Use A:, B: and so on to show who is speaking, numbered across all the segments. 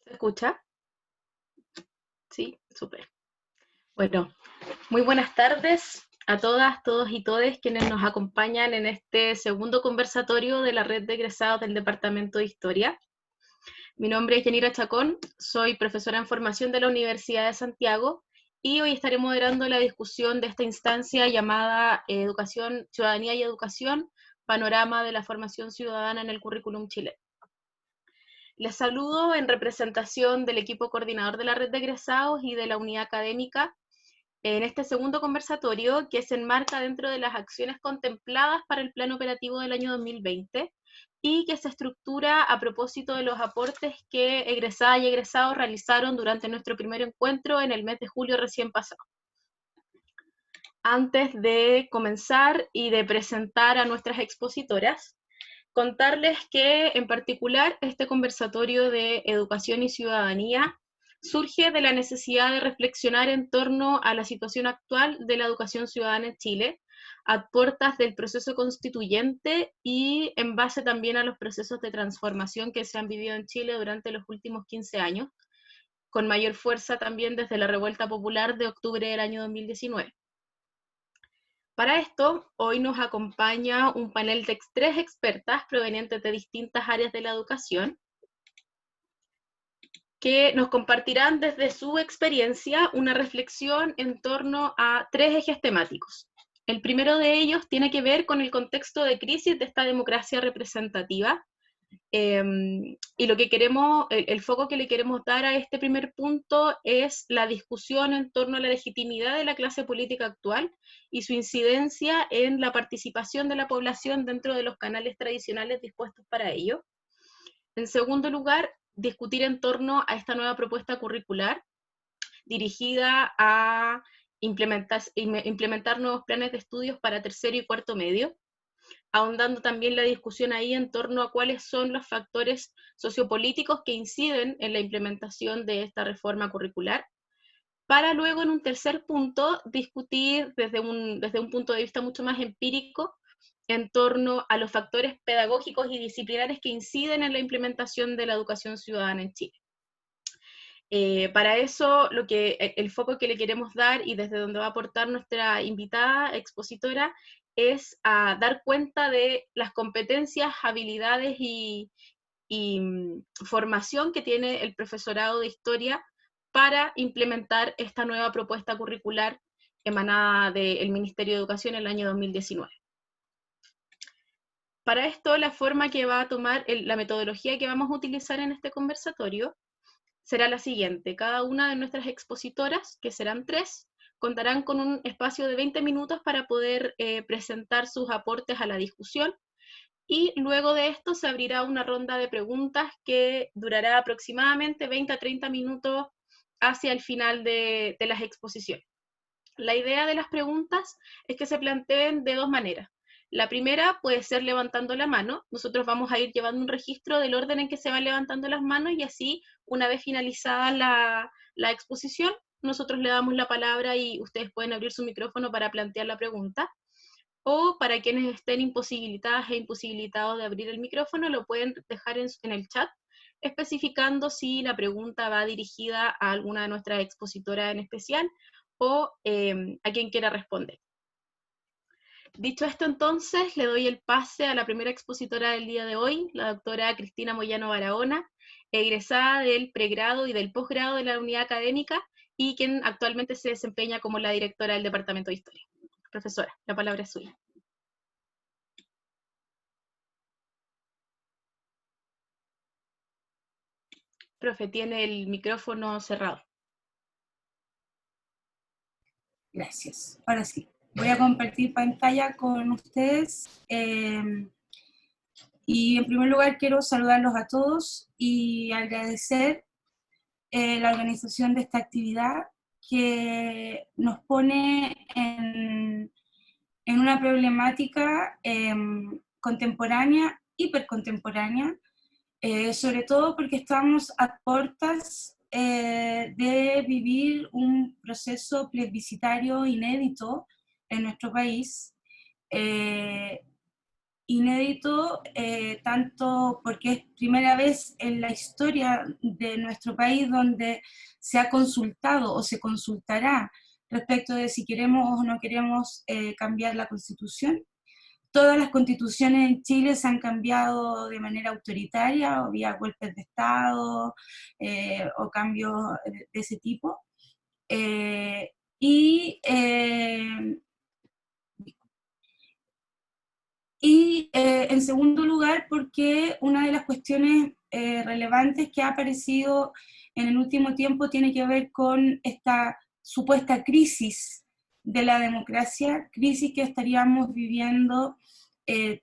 A: ¿Se escucha? Sí, súper. Bueno, muy buenas tardes a todas, todos y todes quienes nos acompañan en este segundo conversatorio de la red de egresados del Departamento de Historia. Mi nombre es Yanira Chacón, soy profesora en formación de la Universidad de Santiago y hoy estaré moderando la discusión de esta instancia llamada Educación, Ciudadanía y Educación, panorama de la formación ciudadana en el currículum chileno. Les saludo en representación del equipo coordinador de la red de egresados y de la unidad académica en este segundo conversatorio que se enmarca dentro de las acciones contempladas para el plan operativo del año 2020 y que se estructura a propósito de los aportes que egresadas y egresados realizaron durante nuestro primer encuentro en el mes de julio recién pasado. Antes de comenzar y de presentar a nuestras expositoras, contarles que en particular este conversatorio de educación y ciudadanía surge de la necesidad de reflexionar en torno a la situación actual de la educación ciudadana en Chile, a puertas del proceso constituyente y en base también a los procesos de transformación que se han vivido en Chile durante los últimos 15 años, con mayor fuerza también desde la revuelta popular de octubre del año 2019. Para esto, hoy nos acompaña un panel de 3 expertas provenientes de distintas áreas de la educación, que nos compartirán desde su experiencia una reflexión en torno a 3 ejes temáticos. El primero de ellos tiene que ver con el contexto de crisis de esta democracia representativa, y lo que queremos, el foco que le queremos dar a este primer punto es la discusión en torno a la legitimidad de la clase política actual y su incidencia en la participación de la población dentro de los canales tradicionales dispuestos para ello. En segundo lugar, discutir en torno a esta nueva propuesta curricular dirigida a implementar nuevos planes de estudios para tercero y cuarto medio, ahondando también la discusión ahí en torno a cuáles son los factores sociopolíticos que inciden en la implementación de esta reforma curricular, para luego en un tercer punto discutir desde un punto de vista mucho más empírico en torno a los factores pedagógicos y disciplinares que inciden en la implementación de la educación ciudadana en Chile. Para eso, el foco que le queremos dar y desde donde va a aportar nuestra invitada expositora es a dar cuenta de las competencias, habilidades y formación que tiene el profesorado de historia para implementar esta nueva propuesta curricular emanada del Ministerio de Educación en el año 2019. Para esto, la forma que va a tomar, la metodología que vamos a utilizar en este conversatorio será la siguiente. Cada una de nuestras expositoras, que serán 3, contarán con un espacio de 20 minutos para poder presentar sus aportes a la discusión, y luego de esto se abrirá una ronda de preguntas que durará aproximadamente 20 a 30 minutos hacia el final de las exposiciones. La idea de las preguntas es que se planteen de 2 maneras. La primera puede ser levantando la mano. Nosotros vamos a ir llevando un registro del orden en que se van levantando las manos y así, una vez finalizada la exposición, nosotros le damos la palabra y ustedes pueden abrir su micrófono para plantear la pregunta. O para quienes estén imposibilitadas e imposibilitados de abrir el micrófono, lo pueden dejar en el chat, especificando si la pregunta va dirigida a alguna de nuestras expositoras en especial o a quien quiera responder. Dicho esto, entonces, le doy el pase a la primera expositora del día de hoy, la doctora Cristina Moyano Barahona, egresada del pregrado y del posgrado de la unidad académica y quien actualmente se desempeña como la directora del Departamento de Historia. Profesora, la palabra es suya. Profe, tiene el micrófono cerrado.
B: Gracias. Ahora sí, voy a compartir pantalla con ustedes. Y en primer lugar quiero saludarlos a todos y agradecer la organización de esta actividad que nos pone en una problemática contemporánea, hipercontemporánea, sobre todo porque estamos a puertas de vivir un proceso plebiscitario inédito en nuestro país, inédito, tanto porque es primera vez en la historia de nuestro país donde se ha consultado o se consultará respecto de si queremos o no queremos cambiar la Constitución. Todas las constituciones en Chile se han cambiado de manera autoritaria, o vía golpes de Estado, o cambios de ese tipo. Eh, y eh, en segundo lugar, porque una de las cuestiones relevantes que ha aparecido en el último tiempo tiene que ver con esta supuesta crisis de la democracia, crisis que estaríamos viviendo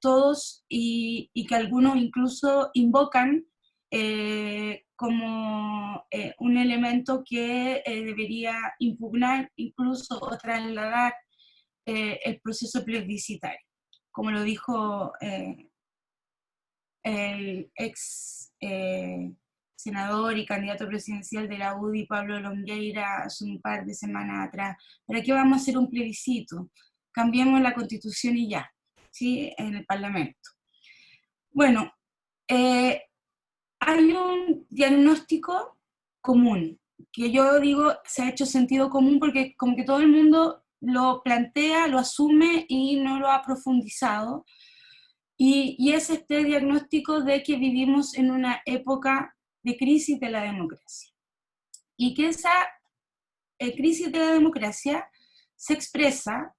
B: todos y que algunos incluso invocan como un elemento que debería impugnar incluso o trasladar el proceso plebiscitario, como lo dijo el ex senador y candidato presidencial de la UDI, Pablo Longueira, hace un par de semanas atrás. ¿Para qué vamos a hacer un plebiscito? Cambiemos la Constitución y ya, ¿sí? En el Parlamento. Bueno, hay un diagnóstico común, que yo digo se ha hecho sentido común porque como que todo el mundo lo plantea, lo asume y no lo ha profundizado. Y es este diagnóstico de que vivimos en una época de crisis de la democracia. Y que esa crisis de la democracia se expresa,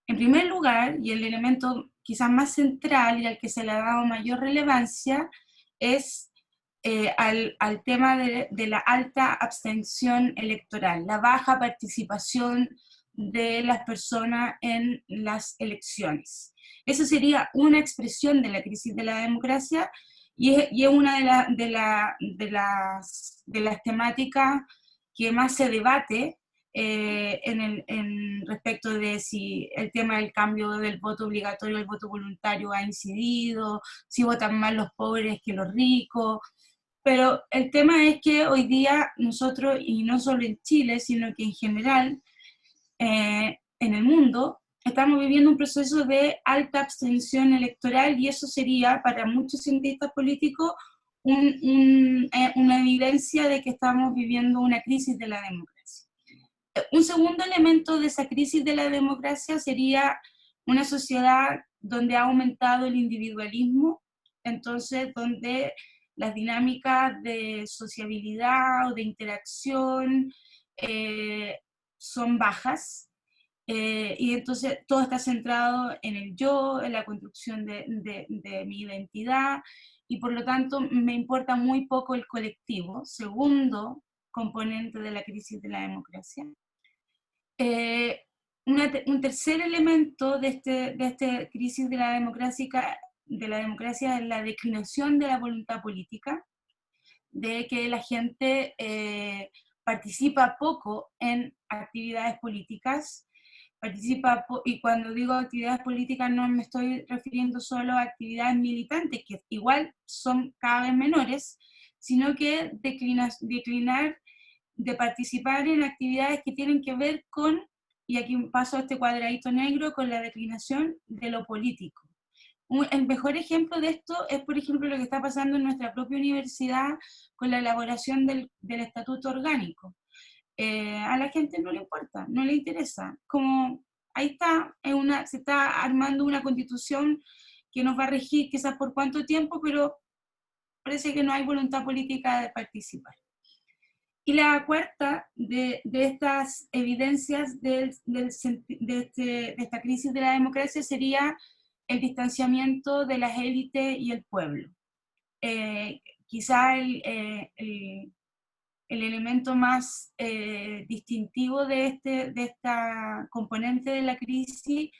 B: en primer lugar, y el elemento quizás más central y al que se le ha dado mayor relevancia, es al tema de la alta abstención electoral, la baja participación de las personas en las elecciones. Eso sería una expresión de la crisis de la democracia y es una de las temáticas que más se debate respecto de si el tema del cambio del voto obligatorio al voto voluntario ha incidido, si votan más los pobres que los ricos. Pero el tema es que hoy día nosotros, y no solo en Chile, sino que en general en el mundo, estamos viviendo un proceso de alta abstención electoral y eso sería para muchos cientistas políticos una evidencia de que estamos viviendo una crisis de la democracia. Un segundo elemento de esa crisis de la democracia sería una sociedad donde ha aumentado el individualismo, entonces donde las dinámicas de sociabilidad o de interacción son bajas, y entonces todo está centrado en el yo, en la construcción de mi identidad, y por lo tanto me importa muy poco el colectivo, segundo componente de la crisis de la democracia. Un tercer elemento de esta crisis de la democracia es la declinación de la voluntad política, de que la gente participa poco en actividades políticas, y cuando digo actividades políticas no me estoy refiriendo solo a actividades militantes, que igual son cada vez menores, sino que declinar de participar en actividades que tienen que ver con, y aquí paso a este cuadradito negro, con la declinación de lo político. El mejor ejemplo de esto es, por ejemplo, lo que está pasando en nuestra propia universidad con la elaboración del estatuto orgánico. A la gente no le importa, no le interesa. Como ahí está, se está armando una constitución que nos va a regir quizás por cuánto tiempo, pero parece que no hay voluntad política de participar. Y la cuarta de estas evidencias de esta crisis de la democracia sería el distanciamiento de las élites y el pueblo. Quizá el elemento más distintivo de esta componente de la crisis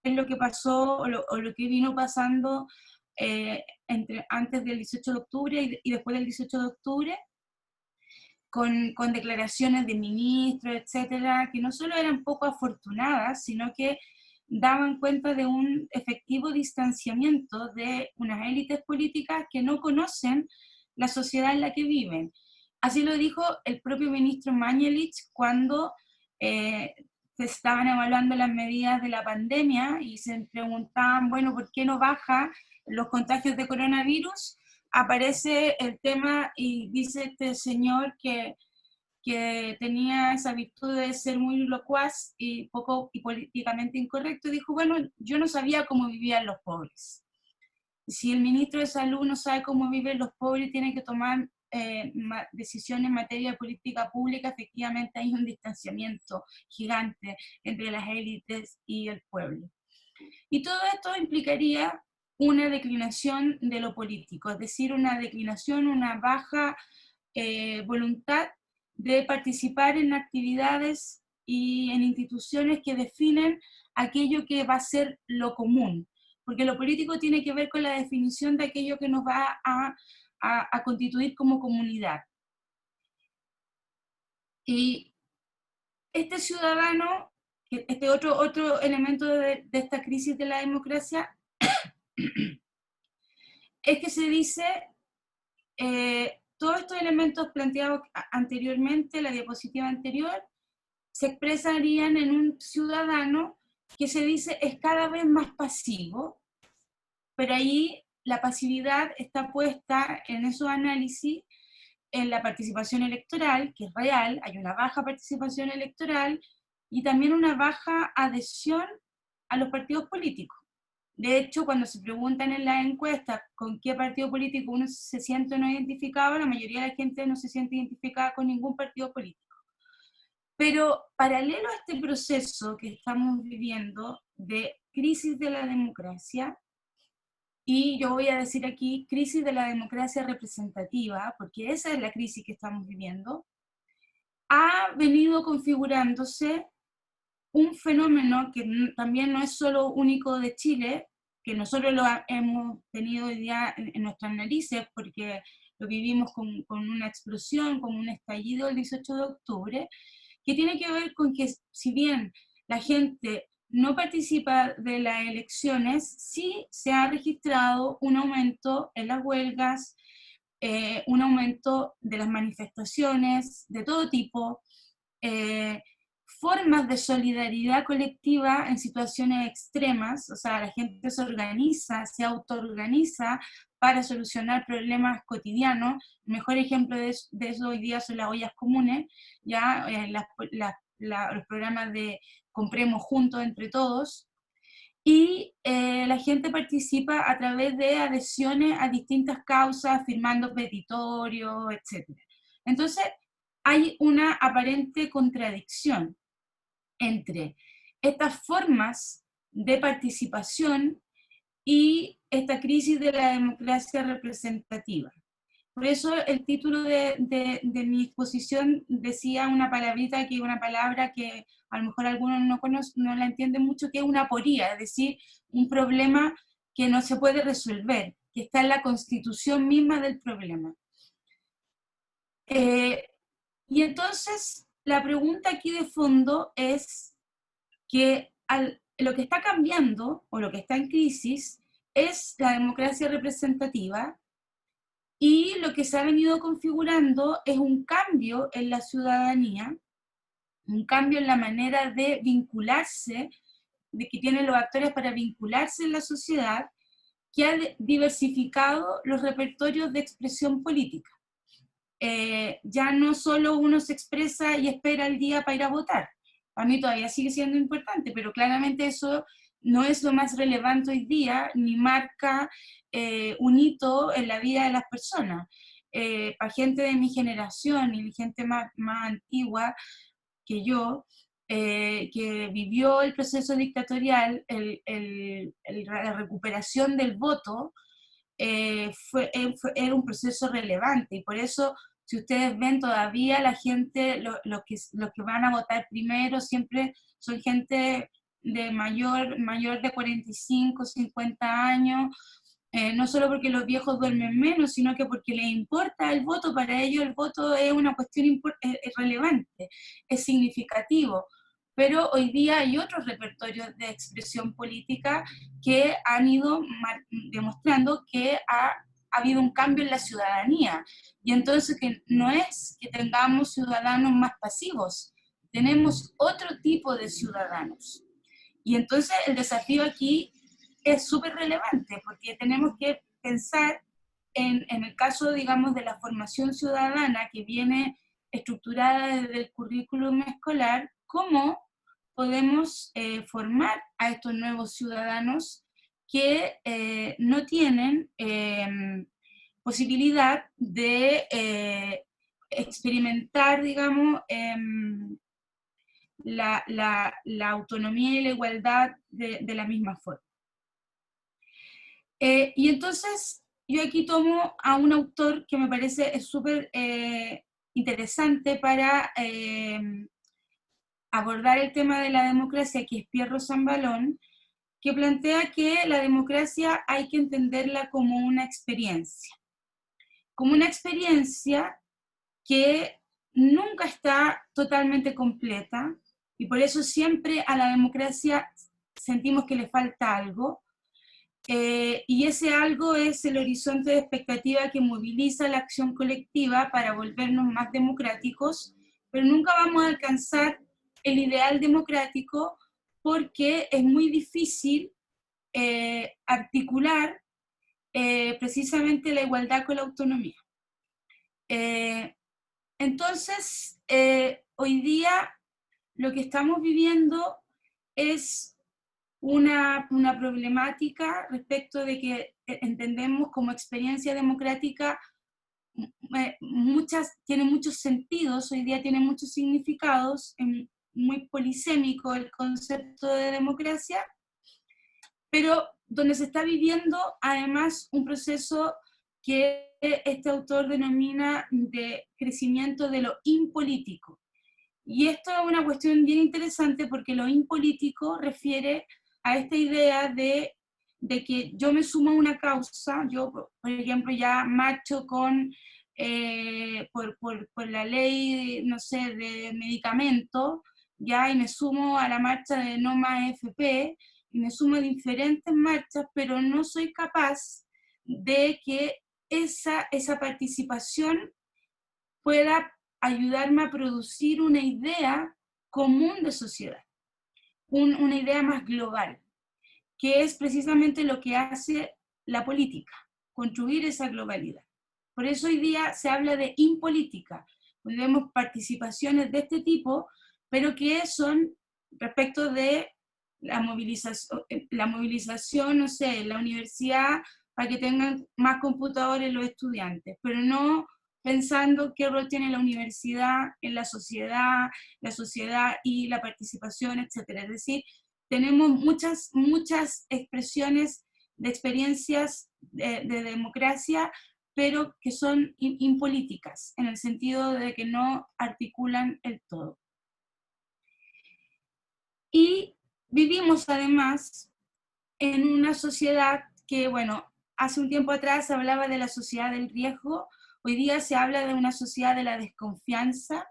B: es lo que pasó o lo que vino pasando antes del 18 de octubre y después del 18 de octubre, con declaraciones de ministros, etcétera, que no solo eran poco afortunadas, sino que daban cuenta de un efectivo distanciamiento de unas élites políticas que no conocen la sociedad en la que viven. Así lo dijo el propio ministro Mañalich cuando se estaban evaluando las medidas de la pandemia y se preguntaban, bueno, ¿por qué no baja los contagios de coronavirus, aparece el tema y dice este señor que tenía esa virtud de ser muy locuaz y poco y políticamente incorrecto, y dijo, bueno, yo no sabía cómo vivían los pobres. Si el ministro de Salud no sabe cómo viven los pobres, tiene que tomar decisiones en materia de política pública, efectivamente hay un distanciamiento gigante entre las élites y el pueblo. Y todo esto implicaría una declinación de lo político, es decir, una declinación, una baja voluntad de participar en actividades y en instituciones que definen aquello que va a ser lo común, porque lo político tiene que ver con la definición de aquello que nos va a constituir como comunidad. Y este ciudadano, este otro elemento de esta crisis de la democracia, es que se dice, todos estos elementos planteados anteriormente, la diapositiva anterior, se expresarían en un ciudadano que se dice es cada vez más pasivo, pero ahí la pasividad está puesta en esos análisis en la participación electoral, que es real, hay una baja participación electoral y también una baja adhesión a los partidos políticos. De hecho, cuando se preguntan en las encuestas con qué partido político uno se siente o no identificado, la mayoría de la gente no se siente identificada con ningún partido político. Pero paralelo a este proceso que estamos viviendo de crisis de la democracia, y yo voy a decir aquí crisis de la democracia representativa, porque esa es la crisis que estamos viviendo, ha venido configurándose un fenómeno que también no es solo único de Chile, que nosotros lo hemos tenido hoy día en nuestras narices, porque lo vivimos con una explosión, con un estallido el 18 de octubre, que tiene que ver con que si bien la gente no participa de las elecciones, sí se ha registrado un aumento en las huelgas, un aumento de las manifestaciones de todo tipo, formas de solidaridad colectiva en situaciones extremas, o sea, la gente se organiza, se autoorganiza para solucionar problemas cotidianos. El mejor ejemplo de eso hoy día son las ollas comunes, ya los programas de compremos juntos entre todos, y la gente participa a través de adhesiones a distintas causas, firmando petitorios, etc. Entonces, hay una aparente contradicción entre estas formas de participación y esta crisis de la democracia representativa. Por eso el título de mi exposición decía una palabrita, que es una palabra que a lo mejor algunos no la entienden mucho, que es una aporía, es decir, un problema que no se puede resolver, que está en la constitución misma del problema. Y entonces la pregunta aquí de fondo es que lo que está cambiando o lo que está en crisis es la democracia representativa, y lo que se ha venido configurando es un cambio en la ciudadanía, un cambio en la manera de vincularse, de que tienen los actores para vincularse en la sociedad, que ha diversificado los repertorios de expresión política. Ya no solo uno se expresa y espera el día para ir a votar. Para mí todavía sigue siendo importante, pero claramente eso no es lo más relevante hoy día, ni marca un hito en la vida de las personas. Para gente de mi generación y gente más antigua que yo, que vivió el proceso dictatorial, la recuperación del voto, era un proceso relevante, y por eso, si ustedes ven todavía la gente, los que van a votar primero siempre son gente de mayor de 45, 50 años, no solo porque los viejos duermen menos, sino que porque les importa el voto. Para ellos el voto es una cuestión relevante, es significativo. Pero hoy día hay otros repertorios de expresión política que han ido demostrando que ha habido un cambio en la ciudadanía. Y entonces que no es que tengamos ciudadanos más pasivos, tenemos otro tipo de ciudadanos. Y entonces el desafío aquí es súper relevante, porque tenemos que pensar en el caso, digamos, de la formación ciudadana que viene estructurada desde el currículum escolar, cómo podemos formar a estos nuevos ciudadanos que no tienen posibilidad de experimentar, digamos, la autonomía y la igualdad de la misma forma. Y entonces yo aquí tomo a un autor que me parece súper interesante para abordar el tema de la democracia, que es Pierro Zambalón, que plantea que la democracia hay que entenderla como una experiencia que nunca está totalmente completa, y por eso siempre a la democracia sentimos que le falta algo, y ese algo es el horizonte de expectativa que moviliza la acción colectiva para volvernos más democráticos, pero nunca vamos a alcanzar el ideal democrático porque es muy difícil articular precisamente la igualdad con la autonomía. Entonces, hoy día lo que estamos viviendo es una problemática respecto de que entendemos como experiencia democrática, tiene muchos sentidos, hoy día tiene muchos significados, es muy polisémico el concepto de democracia, pero donde se está viviendo además un proceso que este autor denomina de crecimiento de lo impolítico. Y esto es una cuestión bien interesante porque lo impolítico refiere a esta idea de que yo me sumo a una causa, yo por ejemplo ya marcho por la ley, no sé, de medicamentos, ya, y me sumo a la marcha de No Más FP, y me sumo a diferentes marchas, pero no soy capaz de que esa participación pueda ayudarme a producir una idea común de sociedad, una idea más global, que es precisamente lo que hace la política, construir esa globalidad. Por eso hoy día se habla de impolítica, donde vemos participaciones de este tipo, pero que son respecto de la movilización, no sé, en la universidad para que tengan más computadores los estudiantes, pero no pensando qué rol tiene la universidad en la sociedad y la participación, etcétera. Es decir, tenemos muchas expresiones de experiencias de democracia, pero que son impolíticas, en el sentido de que no articulan el todo. Y vivimos además en una sociedad que, bueno, hace un tiempo atrás se hablaba de la sociedad del riesgo, hoy día se habla de una sociedad de la desconfianza.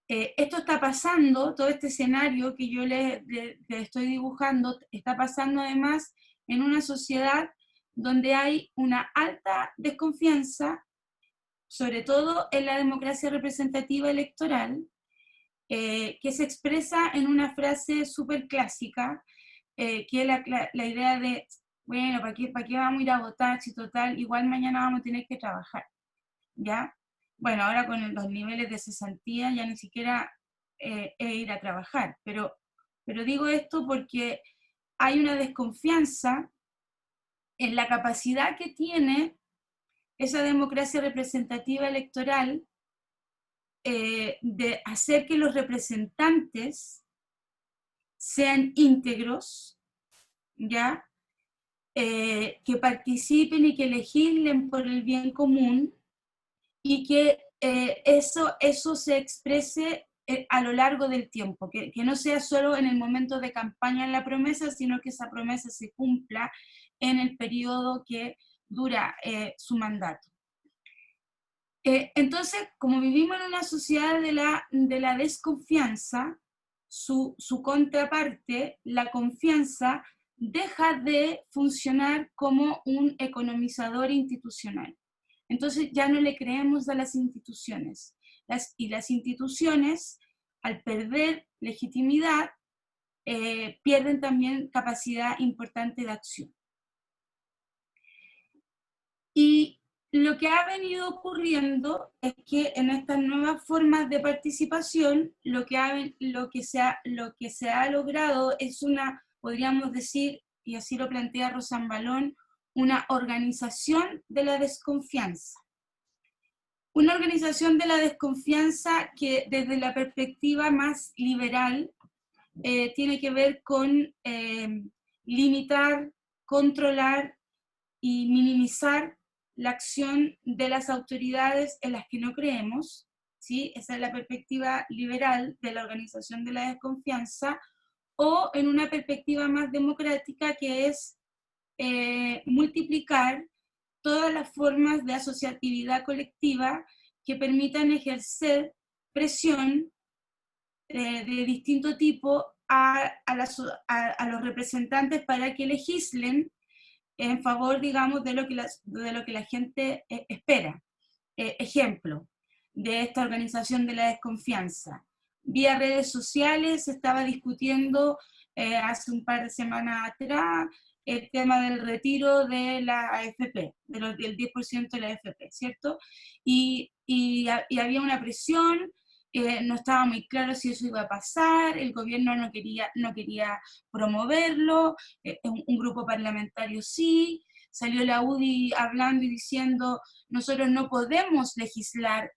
B: Esto está pasando, todo este escenario que yo le estoy dibujando, está pasando además en una sociedad donde hay una alta desconfianza, sobre todo en la democracia representativa electoral, que se expresa en una frase súper clásica, que es la idea de, bueno, ¿para qué vamos a ir a votar si total, igual mañana vamos a tener que trabajar? ¿Ya? Bueno, ahora con los niveles de cesantía ya ni siquiera es ir a trabajar, pero digo esto porque hay una desconfianza en la capacidad que tiene esa democracia representativa electoral de hacer que los representantes sean íntegros, ¿ya? Que participen y que legislen por el bien común, y que eso se exprese a lo largo del tiempo, que no sea solo en el momento de campaña en la promesa, sino que esa promesa se cumpla en el periodo que dura su mandato. Entonces, como vivimos en una sociedad de la desconfianza, su contraparte, la confianza, deja de funcionar como un economizador institucional. Entonces ya no le creemos a las instituciones. Las instituciones, al perder legitimidad, pierden también capacidad importante de acción. Y lo que ha venido ocurriendo es que en estas nuevas formas de participación, lo que se ha logrado es una, podríamos decir, y así lo plantea Rosanvallón, una organización de la desconfianza. Una organización de la desconfianza que desde la perspectiva más liberal tiene que ver con limitar, controlar y minimizar la acción de las autoridades en las que no creemos, ¿sí? Esa es la perspectiva liberal de la organización de la desconfianza, o en una perspectiva más democrática que es multiplicar todas las formas de asociatividad colectiva que permitan ejercer presión de distinto tipo a los representantes para que legislen en favor, digamos, de lo que la gente espera. Ejemplo de esta organización de la desconfianza. Vía redes sociales se estaba discutiendo hace un par de semanas atrás el tema del retiro de la AFP, del 10% de la AFP, ¿cierto? Y había una presión, no estaba muy claro si eso iba a pasar, el gobierno no quería promoverlo, un grupo parlamentario sí, salió la UDI hablando y diciendo, nosotros no podemos legislar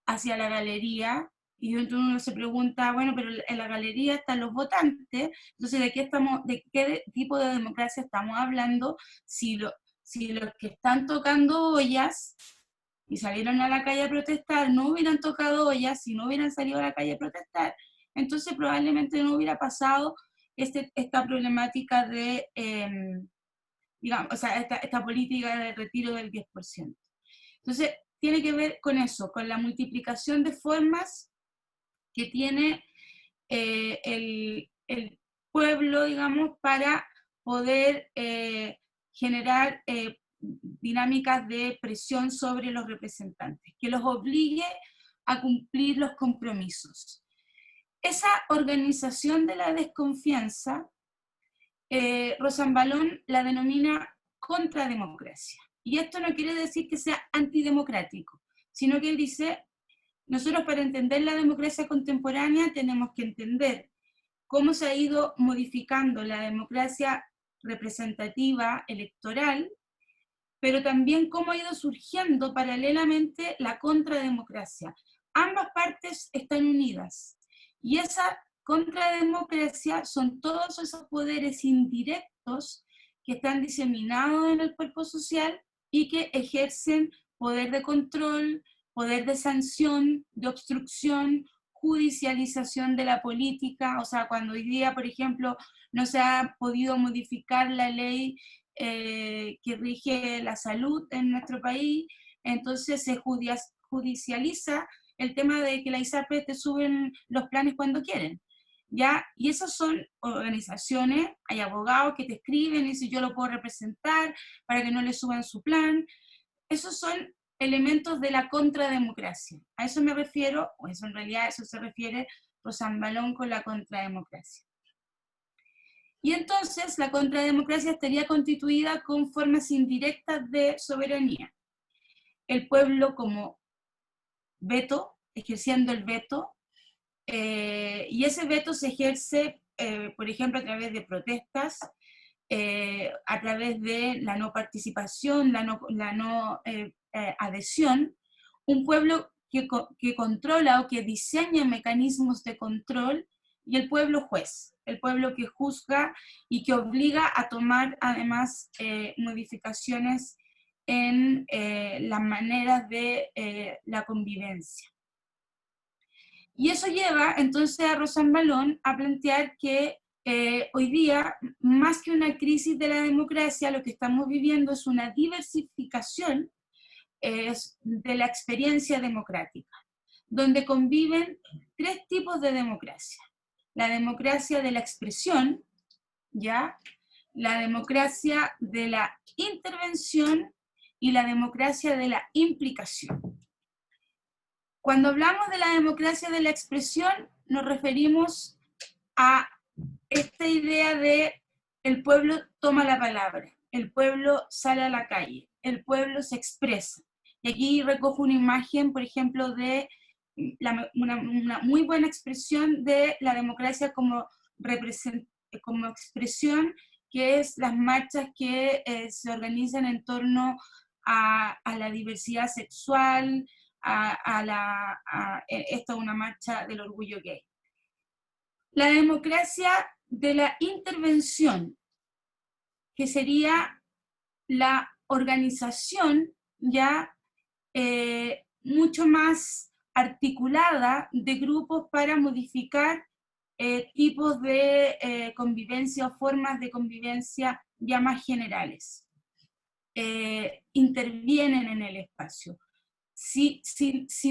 B: hacia la galería, y uno se pregunta, bueno, pero en la galería están los votantes, entonces ¿de qué tipo de democracia estamos hablando si los que están tocando ollas y salieron a la calle a protestar no hubieran tocado ollas, si no hubieran salido a la calle a protestar, entonces probablemente no hubiera pasado esta problemática de, digamos, o sea, esta política de retiro del 10%. Entonces, tiene que ver con eso, con la multiplicación de formas que tiene el pueblo, digamos, para poder generar dinámicas de presión sobre los representantes, que los obligue a cumplir los compromisos. Esa organización de la desconfianza, Rosanvallón la denomina contrademocracia. Y esto no quiere decir que sea antidemocrático, sino que él dice, nosotros para entender la democracia contemporánea tenemos que entender cómo se ha ido modificando la democracia representativa electoral, pero también cómo ha ido surgiendo paralelamente la contrademocracia. Ambas partes están unidas, y esa contrademocracia son todos esos poderes indirectos que están diseminados en el cuerpo social y que ejercen poder de control, poder de sanción, de obstrucción, judicialización de la política. O sea, cuando hoy día, por ejemplo, no se ha podido modificar la ley que rige la salud en nuestro país, entonces se judicializa el tema de que la ISAPRE te suben los planes cuando quieren, ¿ya? Y esas son organizaciones, hay abogados que te escriben y dicen yo lo puedo representar para que no le suban su plan. Esos son elementos de la contrademocracia. A eso me refiero, o eso en realidad a eso se refiere Rosanvallón con la contrademocracia. Y entonces la contrademocracia estaría constituida con formas indirectas de soberanía. El pueblo como veto, ejerciendo el veto, y ese veto se ejerce, por ejemplo, a través de protestas, a través de la no participación, la no adhesión. Un pueblo que controla o que diseña mecanismos de control, y el pueblo juez, el pueblo que juzga y que obliga a tomar además modificaciones en las maneras de la convivencia. Y eso lleva entonces a Rosanvallón a plantear que hoy día, más que una crisis de la democracia, lo que estamos viviendo es una diversificación de la experiencia democrática, donde conviven tres tipos de democracia. La democracia de la expresión, ¿ya? La democracia de la intervención y la democracia de la implicación. Cuando hablamos de la democracia de la expresión, nos referimos a esta idea de el pueblo toma la palabra, el pueblo sale a la calle, el pueblo se expresa. Y aquí recojo una imagen, por ejemplo, de una muy buena expresión de la democracia como expresión, que es las marchas que se organizan en torno a la diversidad sexual, esta es una marcha del orgullo gay. La democracia de la intervención, que sería la organización ya mucho más articulada de grupos para modificar tipos de convivencia o formas de convivencia ya más generales. Intervienen en el espacio. Si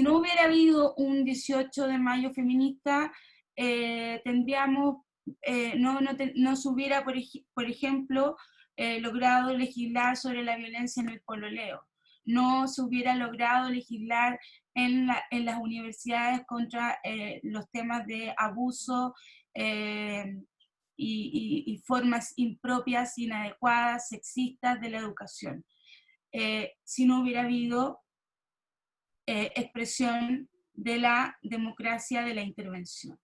B: no hubiera habido un 18 de mayo feminista, tendríamos, no se hubiera, por ejemplo, logrado legislar sobre la violencia en el pololeo, no se hubiera logrado legislar en las universidades contra los temas de abuso y formas impropias, inadecuadas, sexistas de la educación. Si no hubiera habido expresión de la democracia de la intervención.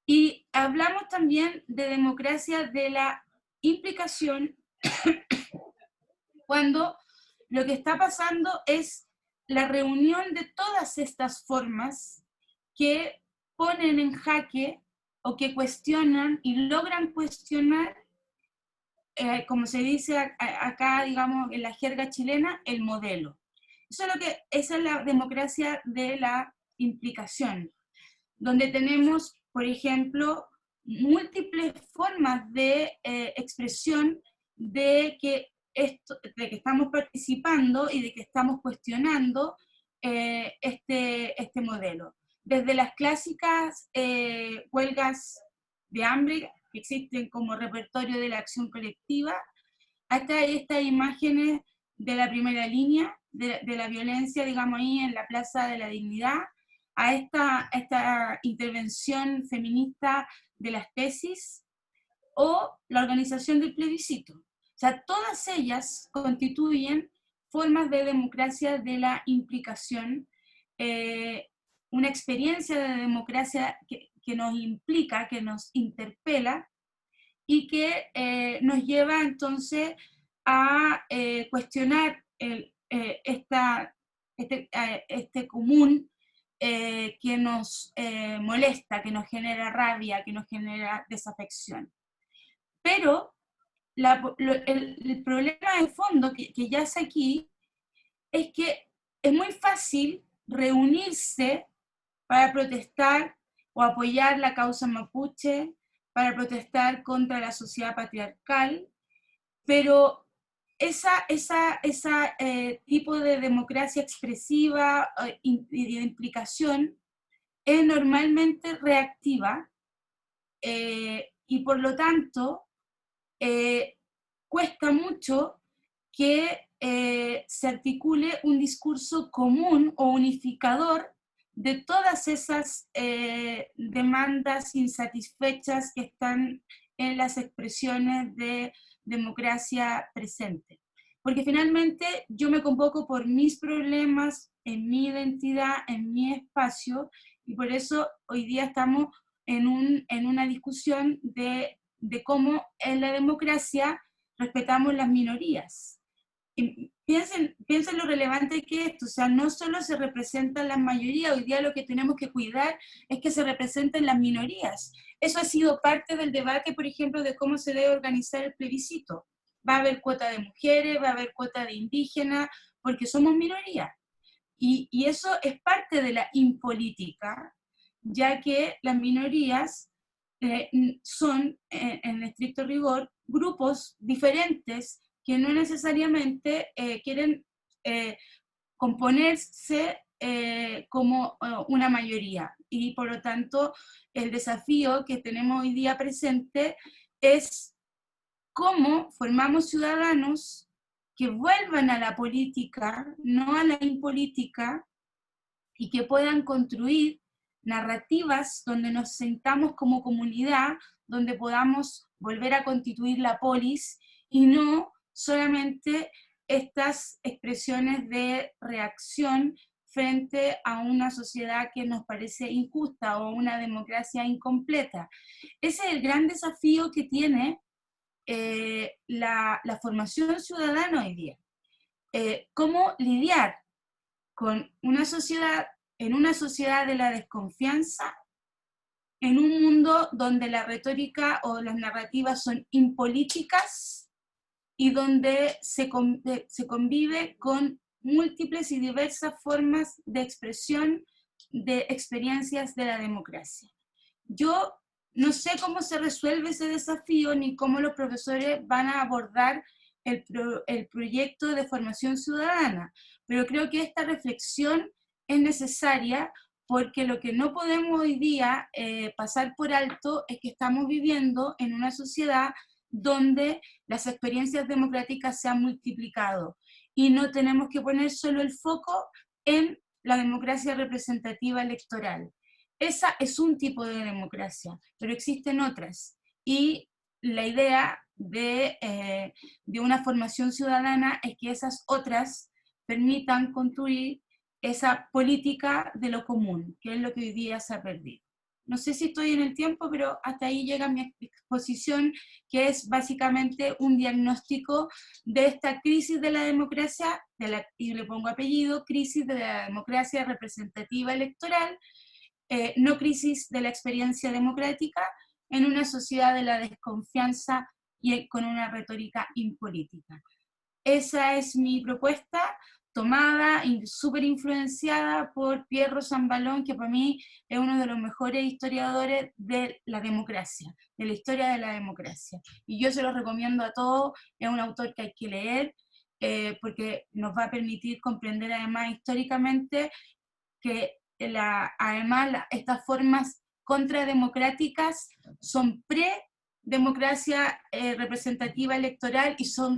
B: Y hablamos también de democracia de la implicación cuando lo que está pasando es la reunión de todas estas formas que ponen en jaque o que cuestionan y logran cuestionar, como se dice acá, digamos, en la jerga chilena, el modelo. Esa es la democracia de la implicación, donde tenemos, por ejemplo, múltiples formas de expresión de que estamos participando y de que estamos cuestionando este modelo. Desde las clásicas huelgas de hambre que existen como repertorio de la acción colectiva, hasta estas imágenes de la primera línea de la violencia, digamos, ahí en la Plaza de la Dignidad, a esta intervención feminista de las tesis o la organización del plebiscito. O sea, todas ellas constituyen formas de democracia de la implicación, una experiencia de democracia que nos implica, que nos interpela y que nos lleva entonces a cuestionar este común que nos molesta, que nos genera rabia, que nos genera desafección. Pero el problema de fondo que yace aquí es que es muy fácil reunirse para protestar o apoyar la causa mapuche, para protestar contra la sociedad patriarcal, pero esa tipo de democracia expresiva y de implicación es normalmente reactiva y por lo tanto cuesta mucho que se articule un discurso común o unificador de todas esas demandas insatisfechas que están en las expresiones de democracia presente. Porque finalmente yo me convoco por mis problemas, en mi identidad, en mi espacio, y por eso hoy día estamos en una discusión de cómo en la democracia respetamos las minorías. Y piensen lo relevante que es esto, o sea, no solo se representan las mayorías, hoy día lo que tenemos que cuidar es que se representen las minorías. Eso ha sido parte del debate, por ejemplo, de cómo se debe organizar el plebiscito. Va a haber cuota de mujeres, va a haber cuota de indígenas, porque somos minoría. Y eso es parte de la impolítica, ya que las minorías son, en estricto rigor, grupos diferentes que no necesariamente quieren componerse como una mayoría. Y por lo tanto, el desafío que tenemos hoy día presente es cómo formamos ciudadanos que vuelvan a la política, no a la impolítica, y que puedan construir narrativas donde nos sentamos como comunidad, donde podamos volver a constituir la polis y no solamente estas expresiones de reacción frente a una sociedad que nos parece injusta o una democracia incompleta. Ese es el gran desafío que tiene la formación ciudadana hoy día. ¿Cómo lidiar con una sociedad, en una sociedad de la desconfianza, en un mundo donde la retórica o las narrativas son impolíticas y donde se convive con múltiples y diversas formas de expresión de experiencias de la democracia? Yo no sé cómo se resuelve ese desafío ni cómo los profesores van a abordar el proyecto de formación ciudadana, pero creo que esta reflexión es necesaria porque lo que no podemos hoy día pasar por alto es que estamos viviendo en una sociedad donde las experiencias democráticas se han multiplicado y no tenemos que poner solo el foco en la democracia representativa electoral. Esa es un tipo de democracia, pero existen otras. Y la idea de una formación ciudadana es que esas otras permitan construir esa política de lo común, que es lo que hoy día se ha perdido. No sé si estoy en el tiempo, pero hasta ahí llega mi exposición, que es básicamente un diagnóstico de esta crisis de la democracia, y le pongo apellido, crisis de la democracia representativa electoral, no crisis de la experiencia democrática, en una sociedad de la desconfianza y con una retórica impolítica. Esa es mi propuesta, tomada y súper influenciada por Pierro Zambalón, que para mí es uno de los mejores historiadores de la democracia, de la historia de la democracia. Y yo se lo recomiendo a todos, es un autor que hay que leer, porque nos va a permitir comprender además históricamente que además estas formas contrademocráticas son pre-democracia representativa electoral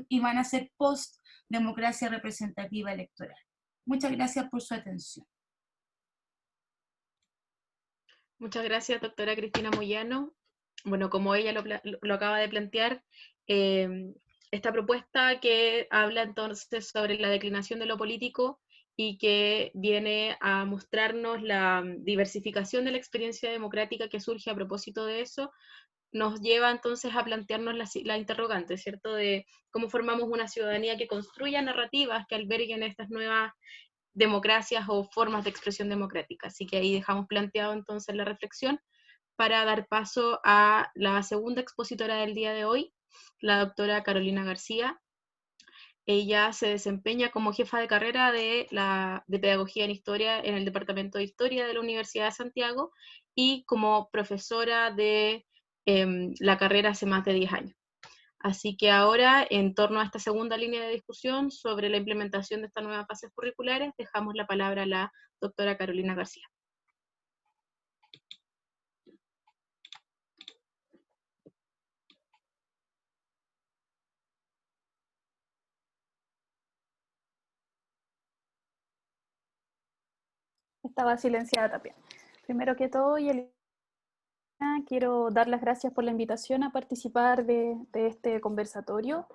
B: y van a ser post-democracia representativa electoral. Muchas gracias por su atención.
A: Muchas gracias, doctora Cristina Moyano. Bueno, como ella lo acaba de plantear, esta propuesta que habla entonces sobre la declinación de lo político y que viene a mostrarnos la diversificación de la experiencia democrática que surge a propósito de eso, nos lleva entonces a plantearnos la interrogante, ¿cierto?, de cómo formamos una ciudadanía que construya narrativas que alberguen estas nuevas democracias o formas de expresión democrática. Así que ahí dejamos planteado entonces la reflexión para dar paso a la segunda expositora del día de hoy, la doctora Carolina García. Ella se desempeña como jefa de carrera de Pedagogía en Historia en el Departamento de Historia de la Universidad de Santiago y como profesora de la carrera hace más de 10 años. Así que ahora, en torno a esta segunda línea de discusión sobre la implementación de estas nuevas fases curriculares, dejamos la palabra a la doctora Carolina García.
C: Estaba silenciada también. Primero que todo, quiero dar las gracias por la invitación a participar de este conversatorio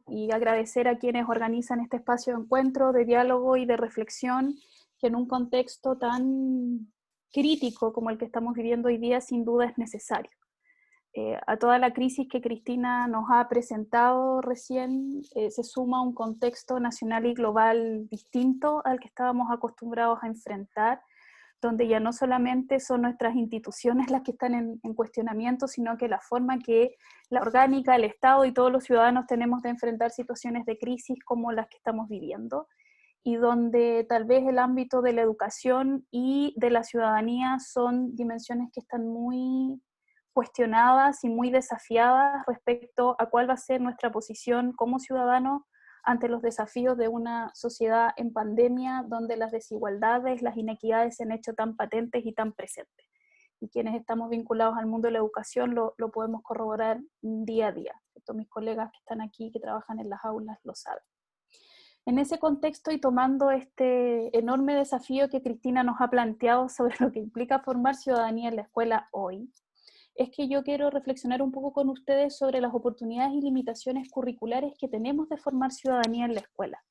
C: y agradecer a quienes organizan este espacio de encuentro, de diálogo y de reflexión, que en un contexto tan crítico como el que estamos viviendo hoy día, sin duda es necesario. A toda la crisis que Cristina nos ha presentado recién, se suma un contexto nacional y global distinto al que estábamos acostumbrados a enfrentar, donde ya no solamente son nuestras instituciones las que están en cuestionamiento, sino que la forma que la orgánica, el Estado y todos los ciudadanos tenemos de enfrentar situaciones de crisis como las que estamos viviendo, y donde tal vez el ámbito de la educación y de la ciudadanía son dimensiones que están muy cuestionadas y muy desafiadas respecto a cuál va a ser nuestra posición como ciudadanos ante los desafíos de una sociedad en pandemia donde las desigualdades, las inequidades se han hecho tan patentes y tan presentes. Y quienes estamos vinculados al mundo de la educación lo podemos corroborar día a día. Todos mis colegas que están aquí, que trabajan en las aulas, lo saben. En ese contexto y tomando este enorme desafío que Cristina nos ha planteado sobre lo que implica formar ciudadanía en la escuela hoy, es que yo quiero reflexionar un poco con ustedes sobre las oportunidades y limitaciones curriculares que tenemos de formar ciudadanía en la escuela.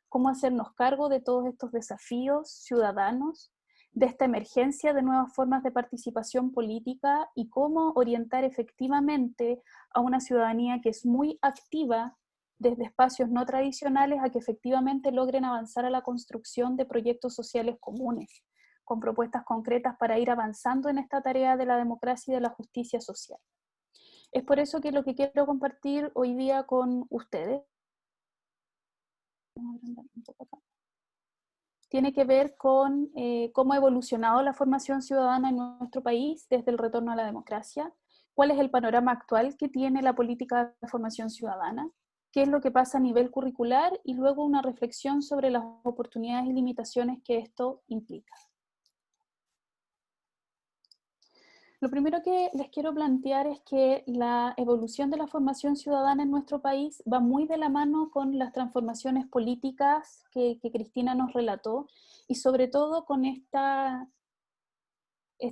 C: Cómo hacernos cargo de todos estos desafíos ciudadanos, de esta emergencia de nuevas formas de participación política y cómo orientar efectivamente a una ciudadanía que es muy activa desde espacios no tradicionales a que efectivamente logren avanzar a la construcción de proyectos sociales comunes, con propuestas concretas para ir avanzando en esta tarea de la democracia y de la justicia social. Es por eso que lo que quiero compartir hoy día con ustedes tiene que ver con cómo ha evolucionado la formación ciudadana en nuestro país desde el retorno a la democracia, cuál es el panorama actual que tiene la política de formación ciudadana, qué es lo que pasa a nivel curricular y luego una reflexión sobre las oportunidades y limitaciones que esto implica. Lo primero que les quiero plantear es que la evolución de la formación ciudadana en nuestro país va muy de la mano con las transformaciones políticas que Cristina nos relató y sobre todo con este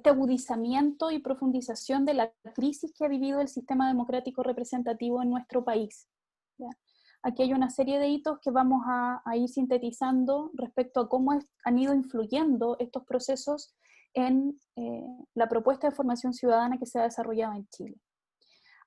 C: agudizamiento y profundización de la crisis que ha vivido el sistema democrático representativo en nuestro país. ¿Ya? Aquí hay una serie de hitos que vamos a ir sintetizando respecto a cómo han ido influyendo estos procesos en la propuesta de formación ciudadana que se ha desarrollado en Chile.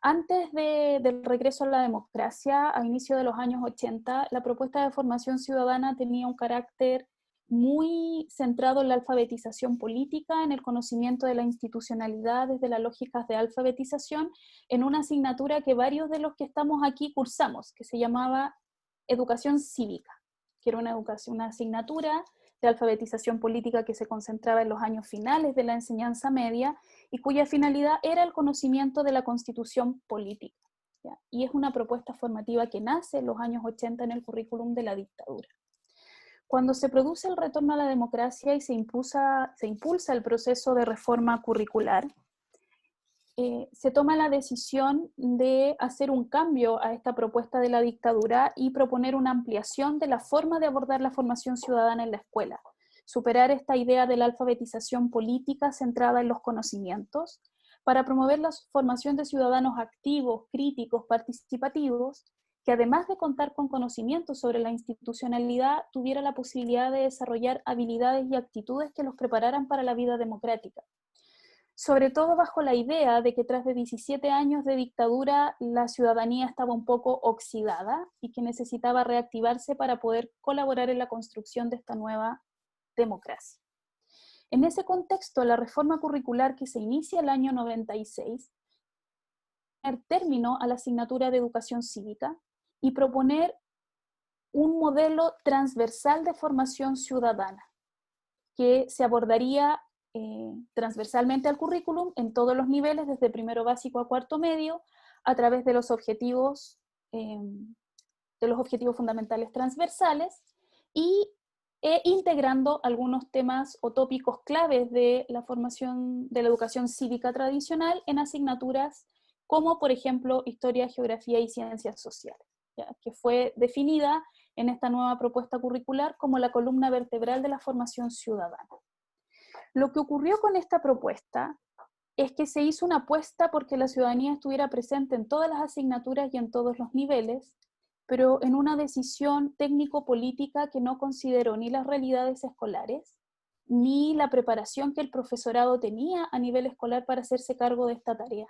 C: Antes del regreso a la democracia, a inicio de los años 80, la propuesta de formación ciudadana tenía un carácter muy centrado en la alfabetización política, en el conocimiento de la institucionalidad desde las lógicas de alfabetización, en una asignatura que varios de los que estamos aquí cursamos, que se llamaba Educación Cívica, que era una asignatura de alfabetización política que se concentraba en los años finales de la enseñanza media y cuya finalidad era el conocimiento de la Constitución política. ¿Ya? Y es una propuesta formativa que nace en los años 80 en el currículum de la dictadura. Cuando se produce el retorno a la democracia y se impulsa el proceso de reforma curricular, se toma la decisión de hacer un cambio a esta propuesta de la dictadura y proponer una ampliación de la forma de abordar la formación ciudadana en la escuela, superar esta idea de la alfabetización política centrada en los conocimientos, para promover la formación de ciudadanos activos, críticos, participativos, que además de contar con conocimientos sobre la institucionalidad, tuviera la posibilidad de desarrollar habilidades y actitudes que los prepararan para la vida democrática. Sobre todo bajo la idea de que tras de 17 años de dictadura la ciudadanía estaba un poco oxidada y que necesitaba reactivarse para poder colaborar en la construcción de esta nueva democracia. En ese contexto, la reforma curricular que se inicia el año 96 poner término a la asignatura de educación cívica y proponer un modelo transversal de formación ciudadana que se abordaría transversalmente al currículum en todos los niveles, desde primero básico a cuarto medio, a través de los objetivos fundamentales transversales y integrando algunos temas o tópicos claves de la formación de la educación cívica tradicional en asignaturas como, por ejemplo, historia, geografía y ciencias sociales, ¿ya? Que fue definida en esta nueva propuesta curricular como la columna vertebral de la formación ciudadana. Lo que ocurrió con esta propuesta es que se hizo una apuesta porque la ciudadanía estuviera presente en todas las asignaturas y en todos los niveles, pero en una decisión técnico-política que no consideró ni las realidades escolares, ni la preparación que el profesorado tenía a nivel escolar para hacerse cargo de esta tarea.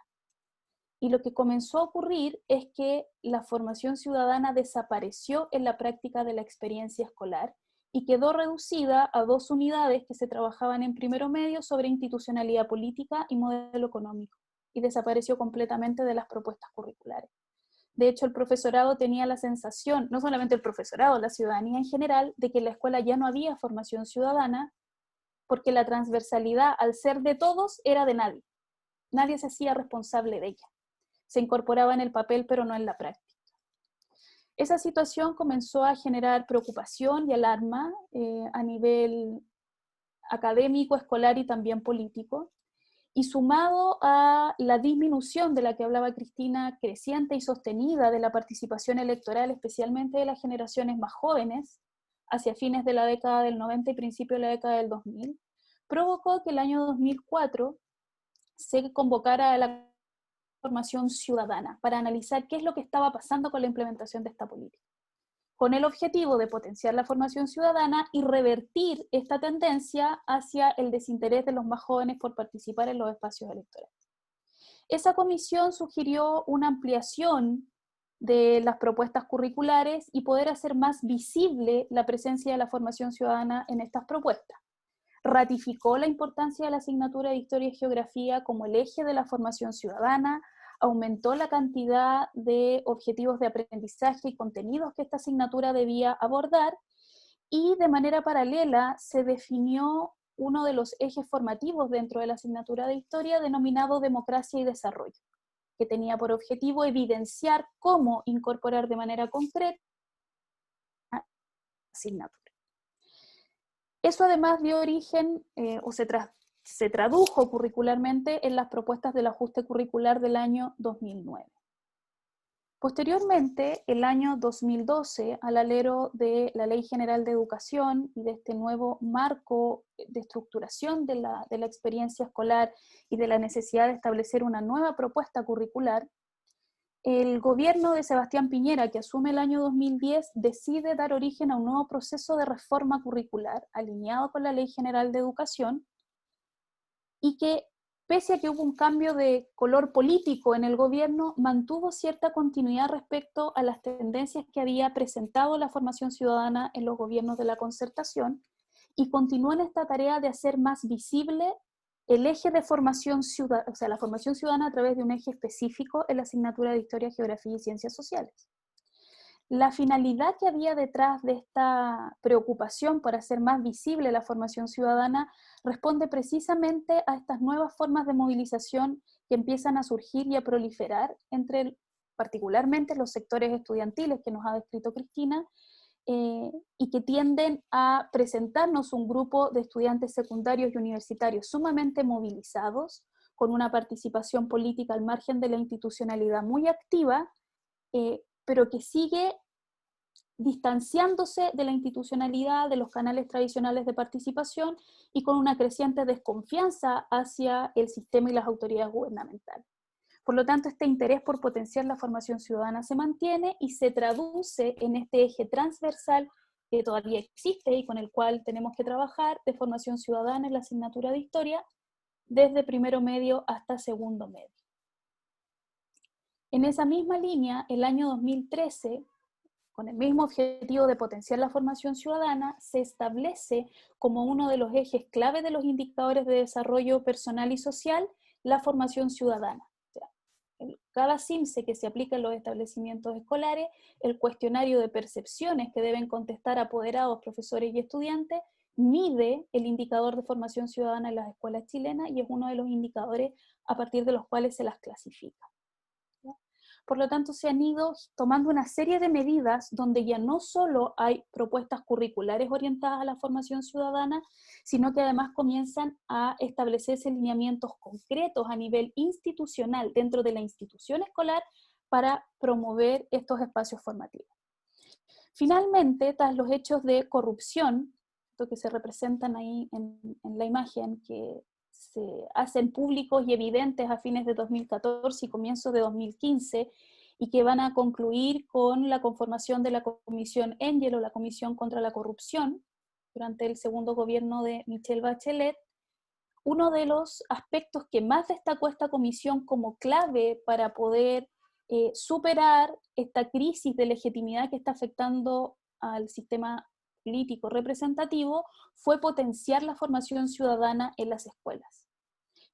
C: Y lo que comenzó a ocurrir es que la formación ciudadana desapareció en la práctica de la experiencia escolar y quedó reducida a 2 unidades que se trabajaban en primero medio sobre institucionalidad política y modelo económico, y desapareció completamente de las propuestas curriculares. De hecho, el profesorado tenía la sensación, no solamente el profesorado, la ciudadanía en general, de que en la escuela ya no había formación ciudadana, porque la transversalidad, al ser de todos, era de nadie. Nadie se hacía responsable de ella. Se incorporaba en el papel, pero no en la práctica. Esa situación comenzó a generar preocupación y alarma a nivel académico, escolar y también político, y sumado a la disminución de la que hablaba Cristina, creciente y sostenida de la participación electoral, especialmente de las generaciones más jóvenes, hacia fines de la década del 90 y principio de la década del 2000, provocó que el año 2004 se convocara a la formación ciudadana, para analizar qué es lo que estaba pasando con la implementación de esta política, con el objetivo de potenciar la formación ciudadana y revertir esta tendencia hacia el desinterés de los más jóvenes por participar en los espacios electorales. Esa comisión sugirió una ampliación de las propuestas curriculares y poder hacer más visible la presencia de la formación ciudadana en estas propuestas. Ratificó la importancia de la asignatura de Historia y Geografía como el eje de la formación ciudadana, aumentó la cantidad de objetivos de aprendizaje y contenidos que esta asignatura debía abordar, y de manera paralela se definió uno de los ejes formativos dentro de la asignatura de Historia denominado Democracia y Desarrollo, que tenía por objetivo evidenciar cómo incorporar de manera concreta la asignatura. Eso además dio origen, se tradujo curricularmente en las propuestas del ajuste curricular del año 2009. Posteriormente, el año 2012, al alero de la Ley General de Educación y de este nuevo marco de estructuración de la experiencia escolar y de la necesidad de establecer una nueva propuesta curricular, el gobierno de Sebastián Piñera, que asume el año 2010, decide dar origen a un nuevo proceso de reforma curricular alineado con la Ley General de Educación, y que, pese a que hubo un cambio de color político en el gobierno, mantuvo cierta continuidad respecto a las tendencias que había presentado la formación ciudadana en los gobiernos de la concertación, y continuó en esta tarea de hacer más visible el eje de formación ciudadana, o sea, la formación ciudadana a través de un eje específico en la asignatura de Historia, Geografía y Ciencias Sociales. La finalidad que había detrás de esta preocupación por hacer más visible la formación ciudadana responde precisamente a estas nuevas formas de movilización que empiezan a surgir y a proliferar entre particularmente los sectores estudiantiles que nos ha descrito Cristina, y que tienden a presentarnos un grupo de estudiantes secundarios y universitarios sumamente movilizados, con una participación política al margen de la institucionalidad muy activa, pero que sigue distanciándose de la institucionalidad, de los canales tradicionales de participación, y con una creciente desconfianza hacia el sistema y las autoridades gubernamentales. Por lo tanto, este interés por potenciar la formación ciudadana se mantiene y se traduce en este eje transversal que todavía existe y con el cual tenemos que trabajar, de formación ciudadana en la asignatura de Historia, desde primero medio hasta segundo medio. En esa misma línea, el año 2013, con el mismo objetivo de potenciar la formación ciudadana, se establece como uno de los ejes clave de los indicadores de desarrollo personal y social la formación ciudadana. Cada CIMSE que se aplica en los establecimientos escolares, el cuestionario de percepciones que deben contestar apoderados, profesores y estudiantes, mide el indicador de formación ciudadana en las escuelas chilenas y es uno de los indicadores a partir de los cuales se las clasifica. Por lo tanto, se han ido tomando una serie de medidas donde ya no solo hay propuestas curriculares orientadas a la formación ciudadana, sino que además comienzan a establecerse lineamientos concretos a nivel institucional dentro de la institución escolar para promover estos espacios formativos. Finalmente, tras los hechos de corrupción, esto que se representan ahí en la imagen, que se hacen públicos y evidentes a fines de 2014 y comienzos de 2015, y que van a concluir con la conformación de la Comisión Engel, o la Comisión contra la Corrupción, durante el segundo gobierno de Michelle Bachelet. Uno de los aspectos que más destacó esta comisión como clave para poder superar esta crisis de legitimidad que está afectando al sistema político representativo fue potenciar la formación ciudadana en las escuelas.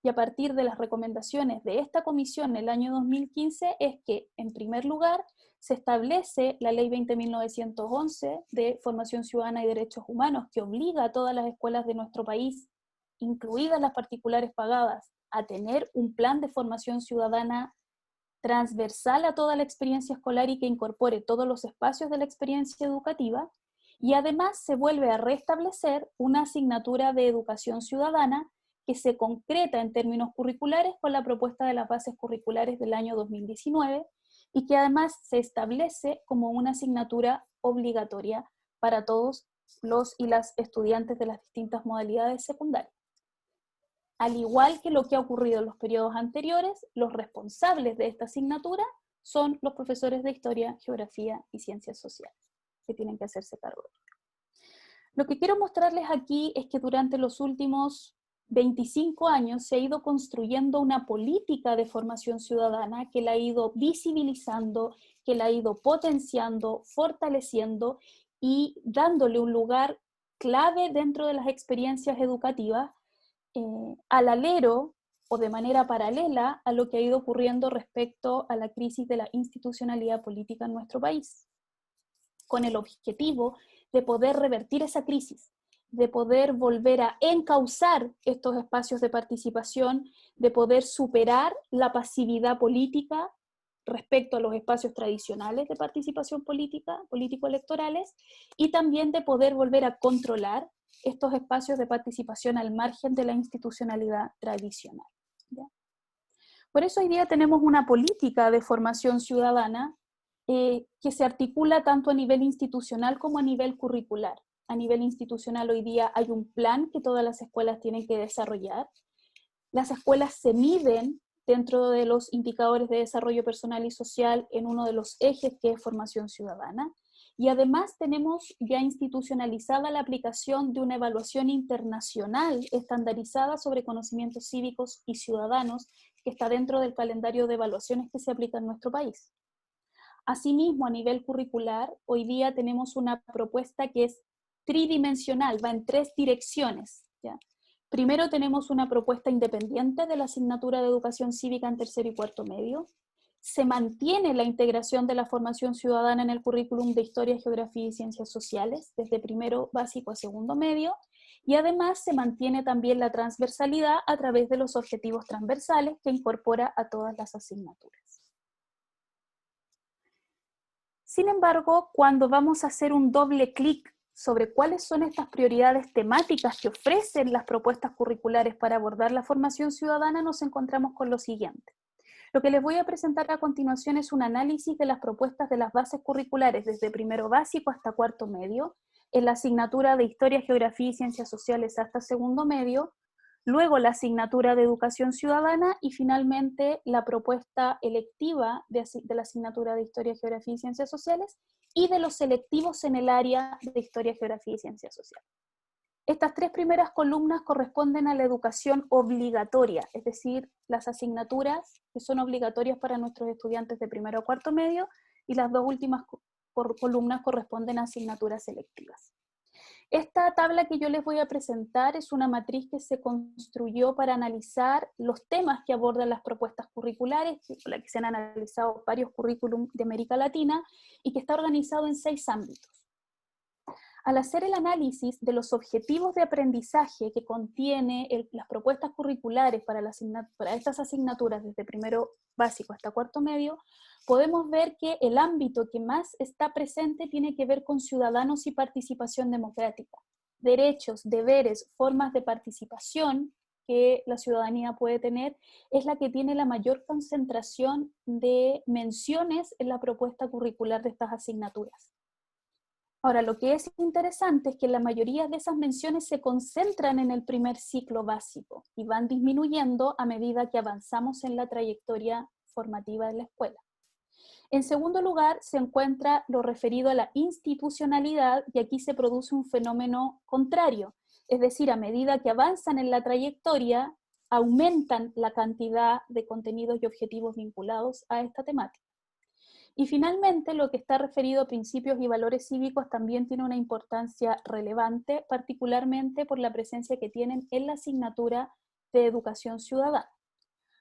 C: Y a partir de las recomendaciones de esta comisión en el año 2015 es que, en primer lugar, se establece la Ley 20.911 de Formación Ciudadana y Derechos Humanos, que obliga a todas las escuelas de nuestro país, incluidas las particulares pagadas, a tener un plan de formación ciudadana transversal a toda la experiencia escolar y que incorpore todos los espacios de la experiencia educativa. Y además se vuelve a restablecer una asignatura de educación ciudadana que se concreta en términos curriculares con la propuesta de las bases curriculares del año 2019 y que además se establece como una asignatura obligatoria para todos los y las estudiantes de las distintas modalidades secundarias. Al igual que lo que ha ocurrido en los periodos anteriores, los responsables de esta asignatura son los profesores de Historia, Geografía y Ciencias Sociales, que tienen que hacerse cargo de ello. Lo que quiero mostrarles aquí es que durante los últimos 25 años se ha ido construyendo una política de formación ciudadana que la ha ido visibilizando, que la ha ido potenciando, fortaleciendo y dándole un lugar clave dentro de las experiencias educativas, al alero o de manera paralela a lo que ha ido ocurriendo respecto a la crisis de la institucionalidad política en nuestro país, con el objetivo de poder revertir esa crisis, de poder volver a encauzar estos espacios de participación, de poder superar la pasividad política respecto a los espacios tradicionales de participación política, político-electorales, y también de poder volver a controlar estos espacios de participación al margen de la institucionalidad tradicional. ¿Ya? Por eso hoy día tenemos una política de formación ciudadana que se articula tanto a nivel institucional como a nivel curricular. A nivel institucional hoy día hay un plan que todas las escuelas tienen que desarrollar. Las escuelas se miden dentro de los indicadores de desarrollo personal y social en uno de los ejes que es formación ciudadana. Y además tenemos ya institucionalizada la aplicación de una evaluación internacional estandarizada sobre conocimientos cívicos y ciudadanos que está dentro del calendario de evaluaciones que se aplica en nuestro país. Asimismo, a nivel curricular, hoy día tenemos una propuesta que es tridimensional, va en 3 direcciones. ¿Ya? Primero tenemos una propuesta independiente de la asignatura de educación cívica en tercero y cuarto medio. Se mantiene la integración de la formación ciudadana en el currículum de Historia, Geografía y Ciencias Sociales, desde primero básico a segundo medio, y además se mantiene también la transversalidad a través de los objetivos transversales que incorpora a todas las asignaturas. Sin embargo, cuando vamos a hacer un doble clic sobre cuáles son estas prioridades temáticas que ofrecen las propuestas curriculares para abordar la formación ciudadana, nos encontramos con lo siguiente. Lo que les voy a presentar a continuación es un análisis de las propuestas de las bases curriculares desde primero básico hasta cuarto medio, en la asignatura de Historia, Geografía y Ciencias Sociales hasta segundo medio, luego la asignatura de Educación Ciudadana y finalmente la propuesta electiva de la asignatura de Historia, Geografía y Ciencias Sociales y de los selectivos en el área de Historia, Geografía y Ciencias Sociales. Estas 3 primeras columnas corresponden a la educación obligatoria, es decir, las asignaturas que son obligatorias para nuestros estudiantes de primero a cuarto medio, y las 2 últimas columnas corresponden a asignaturas selectivas. Esta tabla que yo les voy a presentar es una matriz que se construyó para analizar los temas que abordan las propuestas curriculares, con la que se han analizado varios currículum de América Latina, y que está organizado en 6 ámbitos. Al hacer el análisis de los objetivos de aprendizaje que contiene las propuestas curriculares para estas asignaturas desde primero básico hasta cuarto medio, podemos ver que el ámbito que más está presente tiene que ver con ciudadanos y participación democrática, derechos, deberes, formas de participación que la ciudadanía puede tener, es la que tiene la mayor concentración de menciones en la propuesta curricular de estas asignaturas. Ahora, lo que es interesante es que la mayoría de esas menciones se concentran en el primer ciclo básico y van disminuyendo a medida que avanzamos en la trayectoria formativa de la escuela. En segundo lugar, se encuentra lo referido a la institucionalidad, y aquí se produce un fenómeno contrario, es decir, a medida que avanzan en la trayectoria, aumentan la cantidad de contenidos y objetivos vinculados a esta temática. Y finalmente, lo que está referido a principios y valores cívicos también tiene una importancia relevante, particularmente por la presencia que tienen en la asignatura de educación ciudadana.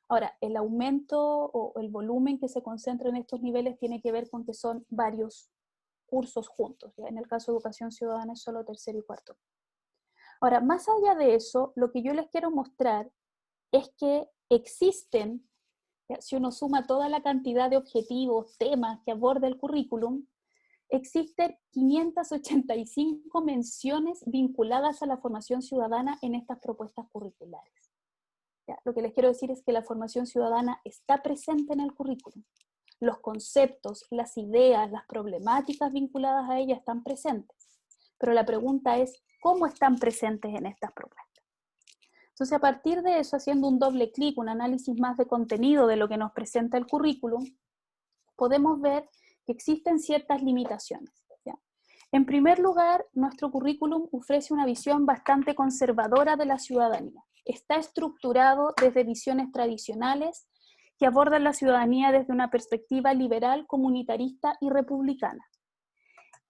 C: Ahora, el aumento o el volumen que se concentra en estos niveles tiene que ver con que son varios cursos juntos. ¿Ya? En el caso de educación ciudadana es solo tercero y cuarto. Ahora, más allá de eso, lo que yo les quiero mostrar es que existen, si uno suma toda la cantidad de objetivos, temas que aborda el currículum, existen 585 menciones vinculadas a la formación ciudadana en estas propuestas curriculares. ¿Ya? Lo que les quiero decir es que la formación ciudadana está presente en el currículum. Los conceptos, las ideas, las problemáticas vinculadas a ella están presentes. Pero la pregunta es, ¿cómo están presentes en estas propuestas? Entonces, a partir de eso, haciendo un doble clic, un análisis más de contenido de lo que nos presenta el currículum, podemos ver que existen ciertas limitaciones, ¿ya? En primer lugar, nuestro currículum ofrece una visión bastante conservadora de la ciudadanía. Está estructurado desde visiones tradicionales que abordan la ciudadanía desde una perspectiva liberal, comunitarista y republicana.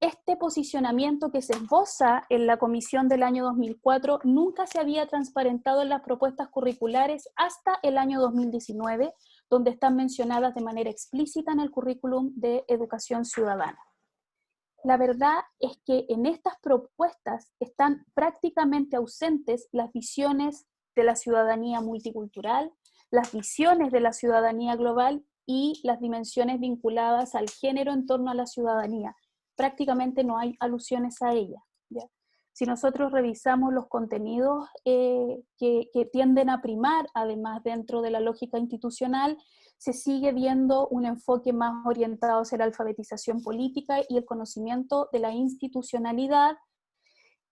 C: Este posicionamiento que se esboza en la comisión del año 2004 nunca se había transparentado en las propuestas curriculares hasta el año 2019, donde están mencionadas de manera explícita en el currículum de educación ciudadana. La verdad es que en estas propuestas están prácticamente ausentes las visiones de la ciudadanía multicultural, las visiones de la ciudadanía global y las dimensiones vinculadas al género en torno a la ciudadanía. Prácticamente no hay alusiones a ella, ¿ya? Si nosotros revisamos los contenidos que tienden a primar, además dentro de la lógica institucional, se sigue viendo un enfoque más orientado hacia la alfabetización política y el conocimiento de la institucionalidad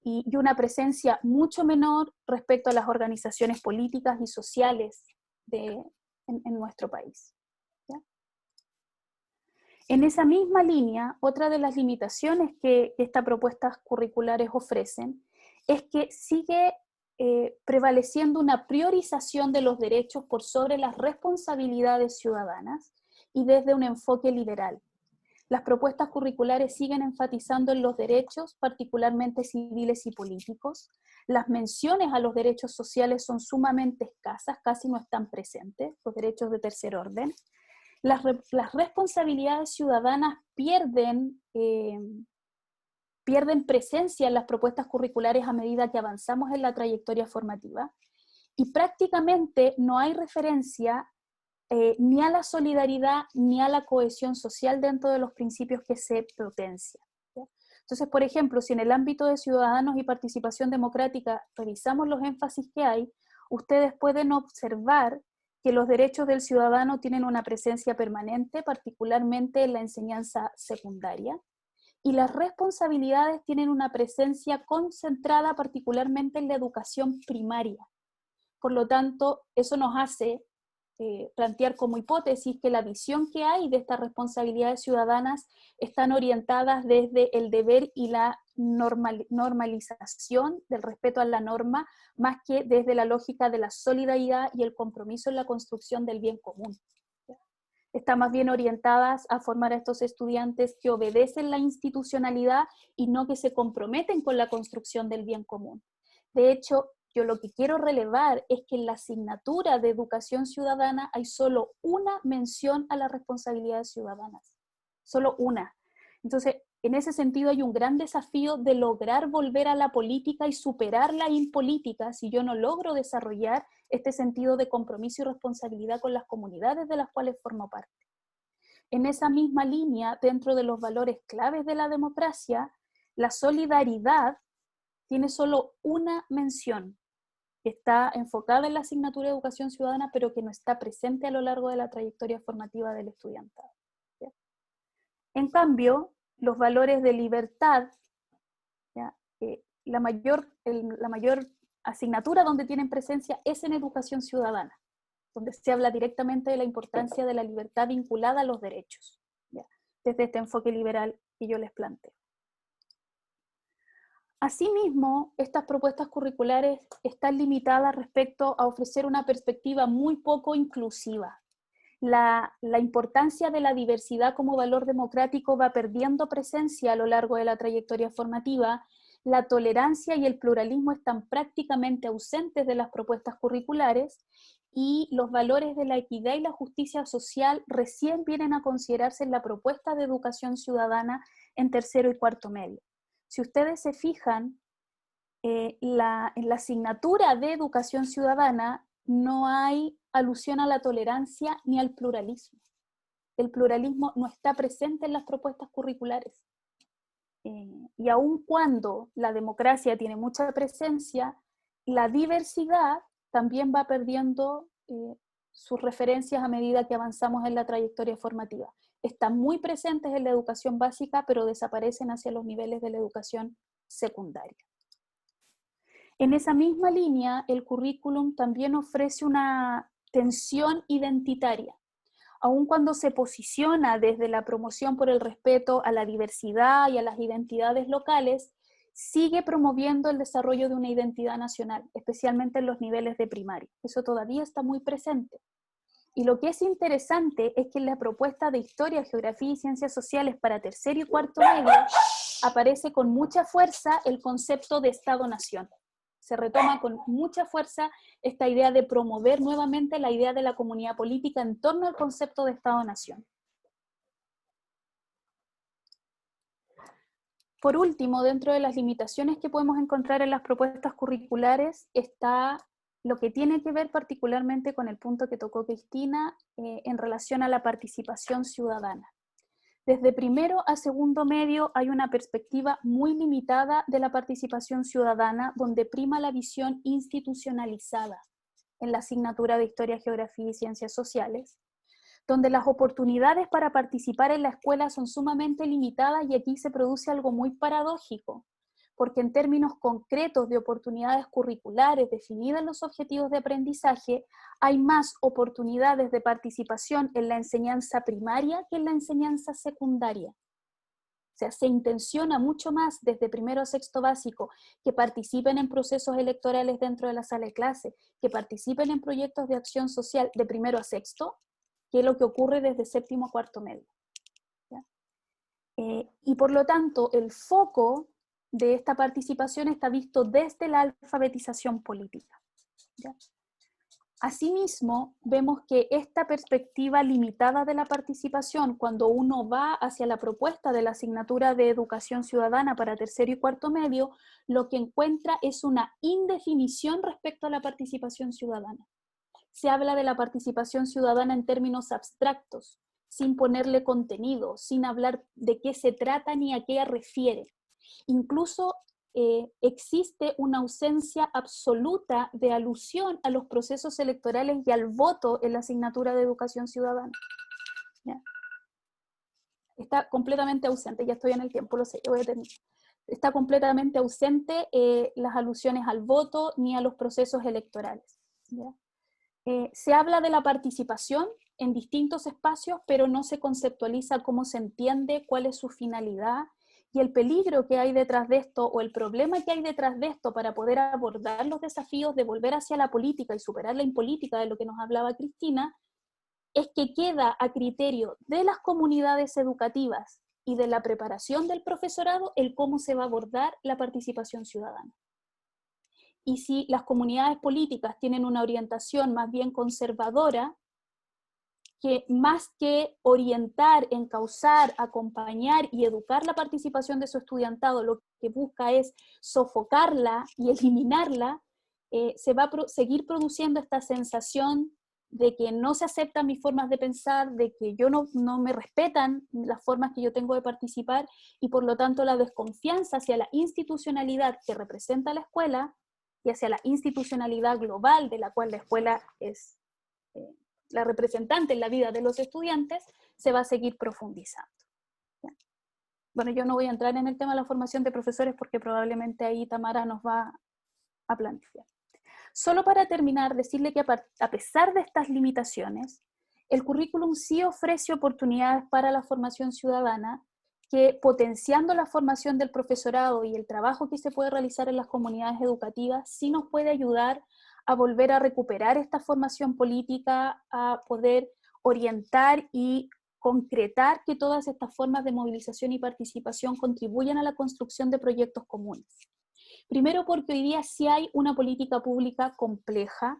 C: y una presencia mucho menor respecto a las organizaciones políticas y sociales en nuestro país, ¿ya? En esa misma línea, otra de las limitaciones que estas propuestas curriculares ofrecen es que sigue prevaleciendo una priorización de los derechos por sobre las responsabilidades ciudadanas y desde un enfoque liberal. Las propuestas curriculares siguen enfatizando en los derechos, particularmente civiles y políticos. Las menciones a los derechos sociales son sumamente escasas, casi no están presentes, los derechos de tercer orden. Las responsabilidades ciudadanas pierden presencia en las propuestas curriculares a medida que avanzamos en la trayectoria formativa, y prácticamente no hay referencia ni a la solidaridad ni a la cohesión social dentro de los principios que se potencian, ¿sí? Entonces, por ejemplo, si en el ámbito de ciudadanos y participación democrática revisamos los énfasis que hay, ustedes pueden observar que los derechos del ciudadano tienen una presencia permanente, particularmente en la enseñanza secundaria, y las responsabilidades tienen una presencia concentrada particularmente en la educación primaria. Por lo tanto, eso nos hace plantear como hipótesis que la visión que hay de estas responsabilidades ciudadanas están orientadas desde el deber y la normalización del respeto a la norma, más que desde la lógica de la solidaridad y el compromiso en la construcción del bien común. Están más bien orientadas a formar a estos estudiantes que obedecen la institucionalidad y no que se comprometen con la construcción del bien común. De hecho, yo lo que quiero relevar es que en la asignatura de educación ciudadana hay solo una mención a las responsabilidades ciudadanas, solo una. Entonces, en ese sentido hay un gran desafío de lograr volver a la política y superar la impolítica si yo no logro desarrollar este sentido de compromiso y responsabilidad con las comunidades de las cuales formo parte. En esa misma línea, dentro de los valores claves de la democracia, la solidaridad tiene solo una mención, que está enfocada en la asignatura de educación ciudadana, pero que no está presente a lo largo de la trayectoria formativa del estudiantado, ¿ya? En cambio, los valores de libertad, ¿ya? La mayor asignatura donde tienen presencia es en educación ciudadana, donde se habla directamente de la importancia de la libertad vinculada a los derechos, ¿ya? Desde este enfoque liberal que yo les planteo. Asimismo, estas propuestas curriculares están limitadas respecto a ofrecer una perspectiva muy poco inclusiva. La importancia de la diversidad como valor democrático va perdiendo presencia a lo largo de la trayectoria formativa. La tolerancia y el pluralismo están prácticamente ausentes de las propuestas curriculares y los valores de la equidad y la justicia social recién vienen a considerarse en la propuesta de educación ciudadana en tercero y cuarto medio. Si ustedes se fijan, en la asignatura de educación ciudadana no hay alusión a la tolerancia ni al pluralismo. El pluralismo no está presente en las propuestas curriculares. Y aun cuando la democracia tiene mucha presencia, la diversidad también va perdiendo sus referencias a medida que avanzamos en la trayectoria formativa. Están muy presentes en la educación básica, pero desaparecen hacia los niveles de la educación secundaria. En esa misma línea, el currículum también ofrece una tensión identitaria. Aun cuando se posiciona desde la promoción por el respeto a la diversidad y a las identidades locales, sigue promoviendo el desarrollo de una identidad nacional, especialmente en los niveles de primaria. Eso todavía está muy presente. Y lo que es interesante es que en la propuesta de Historia, Geografía y Ciencias Sociales para tercero y cuarto medio aparece con mucha fuerza el concepto de Estado-Nación. Se retoma con mucha fuerza esta idea de promover nuevamente la idea de la comunidad política en torno al concepto de Estado-Nación. Por último, dentro de las limitaciones que podemos encontrar en las propuestas curriculares está lo que tiene que ver particularmente con el punto que tocó Cristina en relación a la participación ciudadana. Desde primero a segundo medio hay una perspectiva muy limitada de la participación ciudadana, donde prima la visión institucionalizada en la asignatura de Historia, Geografía y Ciencias Sociales, donde las oportunidades para participar en la escuela son sumamente limitadas, y aquí se produce algo muy paradójico, porque en términos concretos de oportunidades curriculares definidas en los objetivos de aprendizaje, hay más oportunidades de participación en la enseñanza primaria que en la enseñanza secundaria. O sea, se intenciona mucho más desde primero a sexto básico que participen en procesos electorales dentro de la sala de clase, que participen en proyectos de acción social de primero a sexto, que es lo que ocurre desde séptimo a cuarto medio. Y por lo tanto, el foco de esta participación está visto desde la alfabetización política. ¿Ya? Asimismo, vemos que esta perspectiva limitada de la participación, cuando uno va hacia la propuesta de la asignatura de educación ciudadana para tercero y cuarto medio, lo que encuentra es una indefinición respecto a la participación ciudadana. Se habla de la participación ciudadana en términos abstractos, sin ponerle contenido, sin hablar de qué se trata ni a qué refiere. Incluso existe una ausencia absoluta de alusión a los procesos electorales y al voto en la asignatura de educación ciudadana. ¿Ya? Está completamente ausente, ya estoy en el tiempo, lo sé, yo voy a terminar. Está completamente ausente las alusiones al voto ni a los procesos electorales. ¿Ya? Se habla de la participación en distintos espacios, pero no se conceptualiza cómo se entiende, cuál es su finalidad, y el peligro que hay detrás de esto, o el problema que hay detrás de esto para poder abordar los desafíos de volver hacia la política y superar la impolítica de lo que nos hablaba Cristina, es que queda a criterio de las comunidades educativas y de la preparación del profesorado el cómo se va a abordar la participación ciudadana. Y si las comunidades políticas tienen una orientación más bien conservadora, que más que orientar, encauzar, acompañar y educar la participación de su estudiantado, lo que busca es sofocarla y eliminarla, se va a seguir produciendo esta sensación de que no se aceptan mis formas de pensar, de que no me respetan las formas que yo tengo de participar, y por lo tanto la desconfianza hacia la institucionalidad que representa la escuela y hacia la institucionalidad global de la cual la escuela es la representante en la vida de los estudiantes, se va a seguir profundizando. ¿Ya? Bueno, yo no voy a entrar en el tema de la formación de profesores porque probablemente ahí Tamara nos va a plantear. Solo para terminar, decirle que a pesar de estas limitaciones, el currículum sí ofrece oportunidades para la formación ciudadana, que potenciando la formación del profesorado y el trabajo que se puede realizar en las comunidades educativas, sí nos puede ayudar a volver a recuperar esta formación política, a poder orientar y concretar que todas estas formas de movilización y participación contribuyan a la construcción de proyectos comunes. Primero porque hoy día sí hay una política pública compleja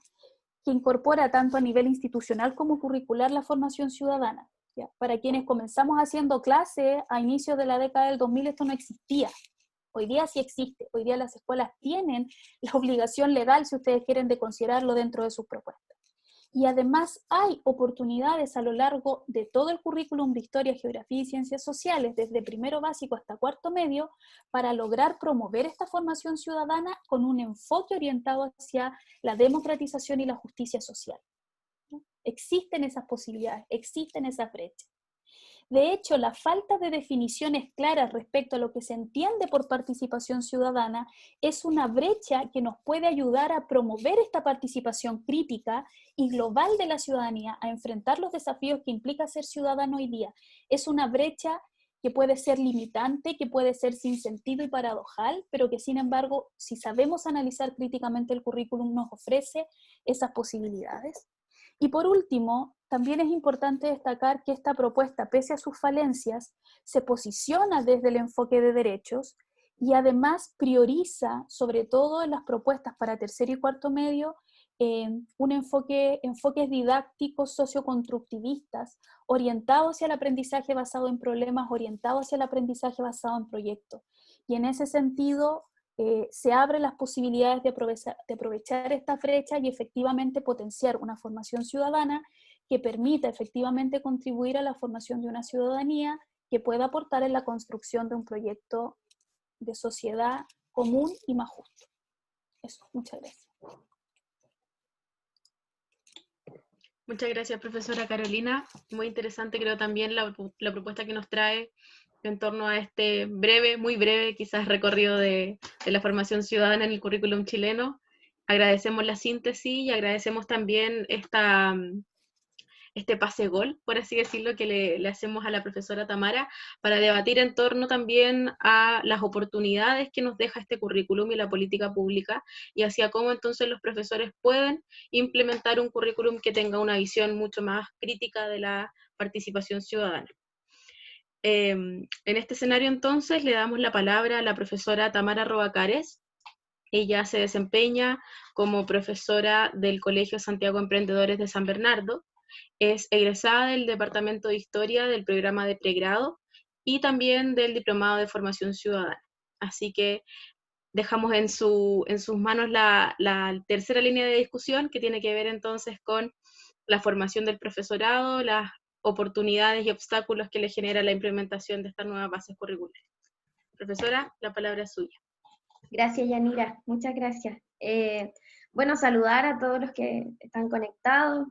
C: que incorpora tanto a nivel institucional como curricular la formación ciudadana. ¿Ya? Para quienes comenzamos haciendo clase a inicios de la década del 2000 esto no existía. Hoy día sí existe, hoy día las escuelas tienen la obligación legal, si ustedes quieren, de considerarlo dentro de sus propuestas. Y además hay oportunidades a lo largo de todo el currículum de Historia, Geografía y Ciencias Sociales, desde primero básico hasta cuarto medio, para lograr promover esta formación ciudadana con un enfoque orientado hacia la democratización y la justicia social. ¿No? Existen esas posibilidades, existen esas brechas. De hecho, la falta de definiciones claras respecto a lo que se entiende por participación ciudadana es una brecha que nos puede ayudar a promover esta participación crítica y global de la ciudadanía a enfrentar los desafíos que implica ser ciudadano hoy día. Es una brecha que puede ser limitante, que puede ser sin sentido y paradojal, pero que sin embargo, si sabemos analizar críticamente el currículum, nos ofrece esas posibilidades. Y por último, también es importante destacar que esta propuesta, pese a sus falencias, se posiciona desde el enfoque de derechos y además prioriza, sobre todo en las propuestas para tercer y cuarto medio, enfoques didácticos socioconstructivistas, orientados hacia el aprendizaje basado en problemas, orientados hacia el aprendizaje basado en proyectos. Y en ese sentido, se abren las posibilidades de aprovechar esta brecha y efectivamente potenciar una formación ciudadana que permita efectivamente contribuir a la formación de una ciudadanía que pueda aportar en la construcción de un proyecto de sociedad común y más justo. Eso, muchas gracias.
A: Muchas gracias, profesora Carolina. Muy interesante, creo, también la propuesta que nos trae en torno a este breve, muy breve, quizás recorrido de la formación ciudadana en el currículum chileno. Agradecemos la síntesis y agradecemos también este pase-gol, por así decirlo, que le hacemos a la profesora Tamara para debatir en torno también a las oportunidades que nos deja este currículum y la política pública, y hacia cómo entonces los profesores pueden implementar un currículum que tenga una visión mucho más crítica de la participación ciudadana. En este escenario entonces le damos la palabra a la profesora Tamara Robacares. Ella se desempeña como profesora del Colegio Santiago Emprendedores de San Bernardo, es egresada del Departamento de Historia del programa de pregrado y también del Diplomado de Formación Ciudadana. Así que dejamos en sus manos la tercera línea de discusión, que tiene que ver entonces con la formación del profesorado, las oportunidades y obstáculos que le genera la implementación de estas nuevas bases curriculares. Profesora, la palabra es suya.
D: Gracias, Yanira, muchas gracias. Bueno, saludar a todos los que están conectados,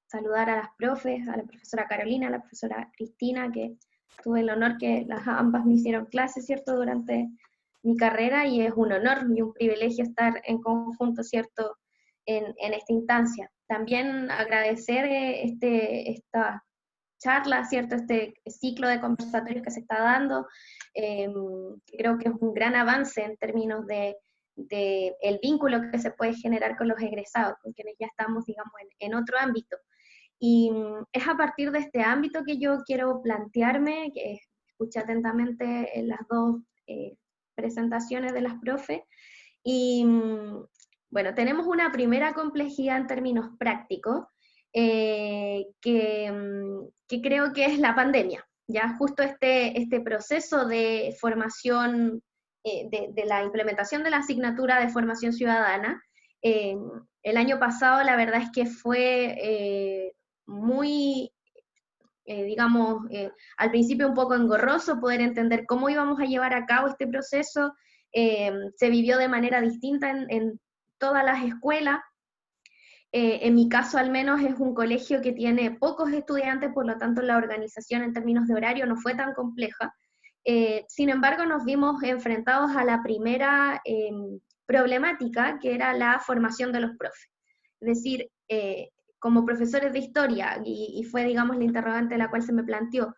D: saludar a las profes, a la profesora Carolina, a la profesora Cristina, que tuve el honor que ambas me hicieron clases, ¿cierto?, durante mi carrera, y es un honor y un privilegio estar en conjunto, ¿cierto?, en esta instancia. También agradecer esta charla, ¿cierto?, este ciclo de conversatorios que se está dando. Creo que es un gran avance en términos de el vínculo que se puede generar con los egresados, con quienes ya estamos, digamos, en otro ámbito. Y es a partir de este ámbito que yo quiero plantearme, que escuché atentamente en las dos presentaciones de las profes, y bueno, tenemos una primera complejidad en términos prácticos, que creo que es la pandemia. Ya justo este proceso de formación, de la implementación de la asignatura de formación ciudadana, el año pasado la verdad es que fue muy, digamos, al principio un poco engorroso poder entender cómo íbamos a llevar a cabo este proceso. Se vivió de manera distinta en todas las escuelas. En mi caso al menos es un colegio que tiene pocos estudiantes, por lo tanto la organización en términos de horario no fue tan compleja. Sin embargo, nos vimos enfrentados a la primera problemática, que era la formación de los profes. Es decir, como profesores de historia, y fue, digamos, la interrogante la cual se me planteó,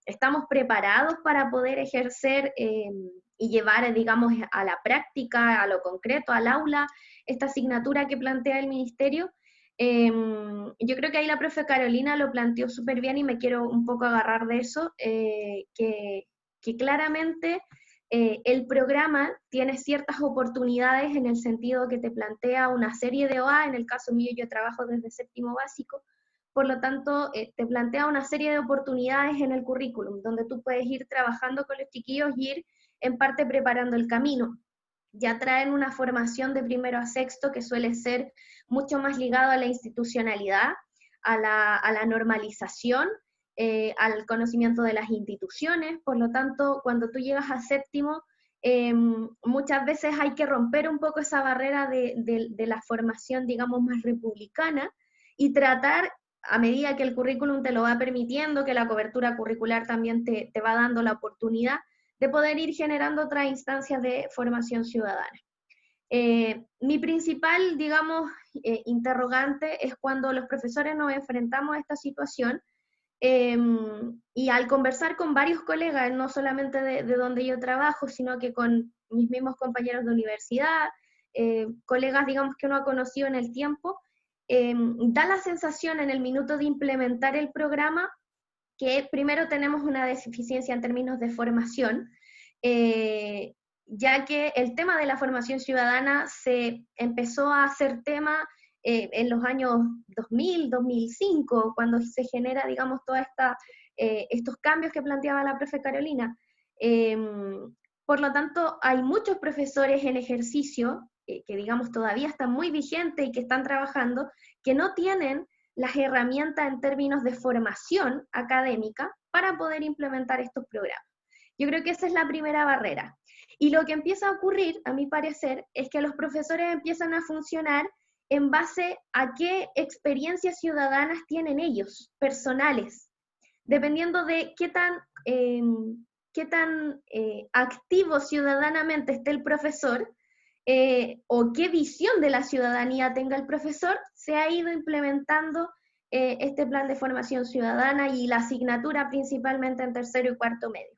D: ¿estamos preparados para poder ejercer y llevar, digamos, a la práctica, a lo concreto, al aula, esta asignatura que plantea el ministerio? Yo creo que ahí la profe Carolina lo planteó súper bien y me quiero un poco agarrar de eso, que claramente el programa tiene ciertas oportunidades en el sentido que te plantea una serie de OA. En el caso mío yo trabajo desde séptimo básico, por lo tanto te plantea una serie de oportunidades en el currículum, donde tú puedes ir trabajando con los chiquillos y ir en parte preparando el camino. Ya traen una formación de primero a sexto que suele ser mucho más ligado a la institucionalidad, a la normalización, al conocimiento de las instituciones. Por lo tanto, cuando tú llegas a séptimo, muchas veces hay que romper un poco esa barrera de la formación, digamos, más republicana, y tratar a medida que el currículum te lo va permitiendo, que la cobertura curricular también te va dando la oportunidad de poder ir generando otras instancias de formación ciudadana. Mi principal, digamos, interrogante es cuando los profesores nos enfrentamos a esta situación, y al conversar con varios colegas, no solamente de donde yo trabajo, sino que con mis mismos compañeros de universidad, colegas, digamos, que uno ha conocido en el tiempo, da la sensación en el minuto de implementar el programa que primero tenemos una deficiencia en términos de formación, ya que el tema de la formación ciudadana se empezó a hacer tema en los años 2000, 2005, cuando se genera, digamos, todos estos cambios que planteaba la profe Carolina. Por lo tanto, hay muchos profesores en ejercicio que, digamos, todavía están muy vigentes y que están trabajando, que no tienen las herramientas en términos de formación académica para poder implementar estos programas. Yo creo que esa es la primera barrera. Y lo que empieza a ocurrir, a mi parecer, es que los profesores empiezan a funcionar en base a qué experiencias ciudadanas tienen ellos, personales, dependiendo de qué tan activo ciudadanamente esté el profesor, o qué visión de la ciudadanía tenga el profesor, se ha ido implementando este plan de formación ciudadana y la asignatura principalmente en tercero y cuarto medio.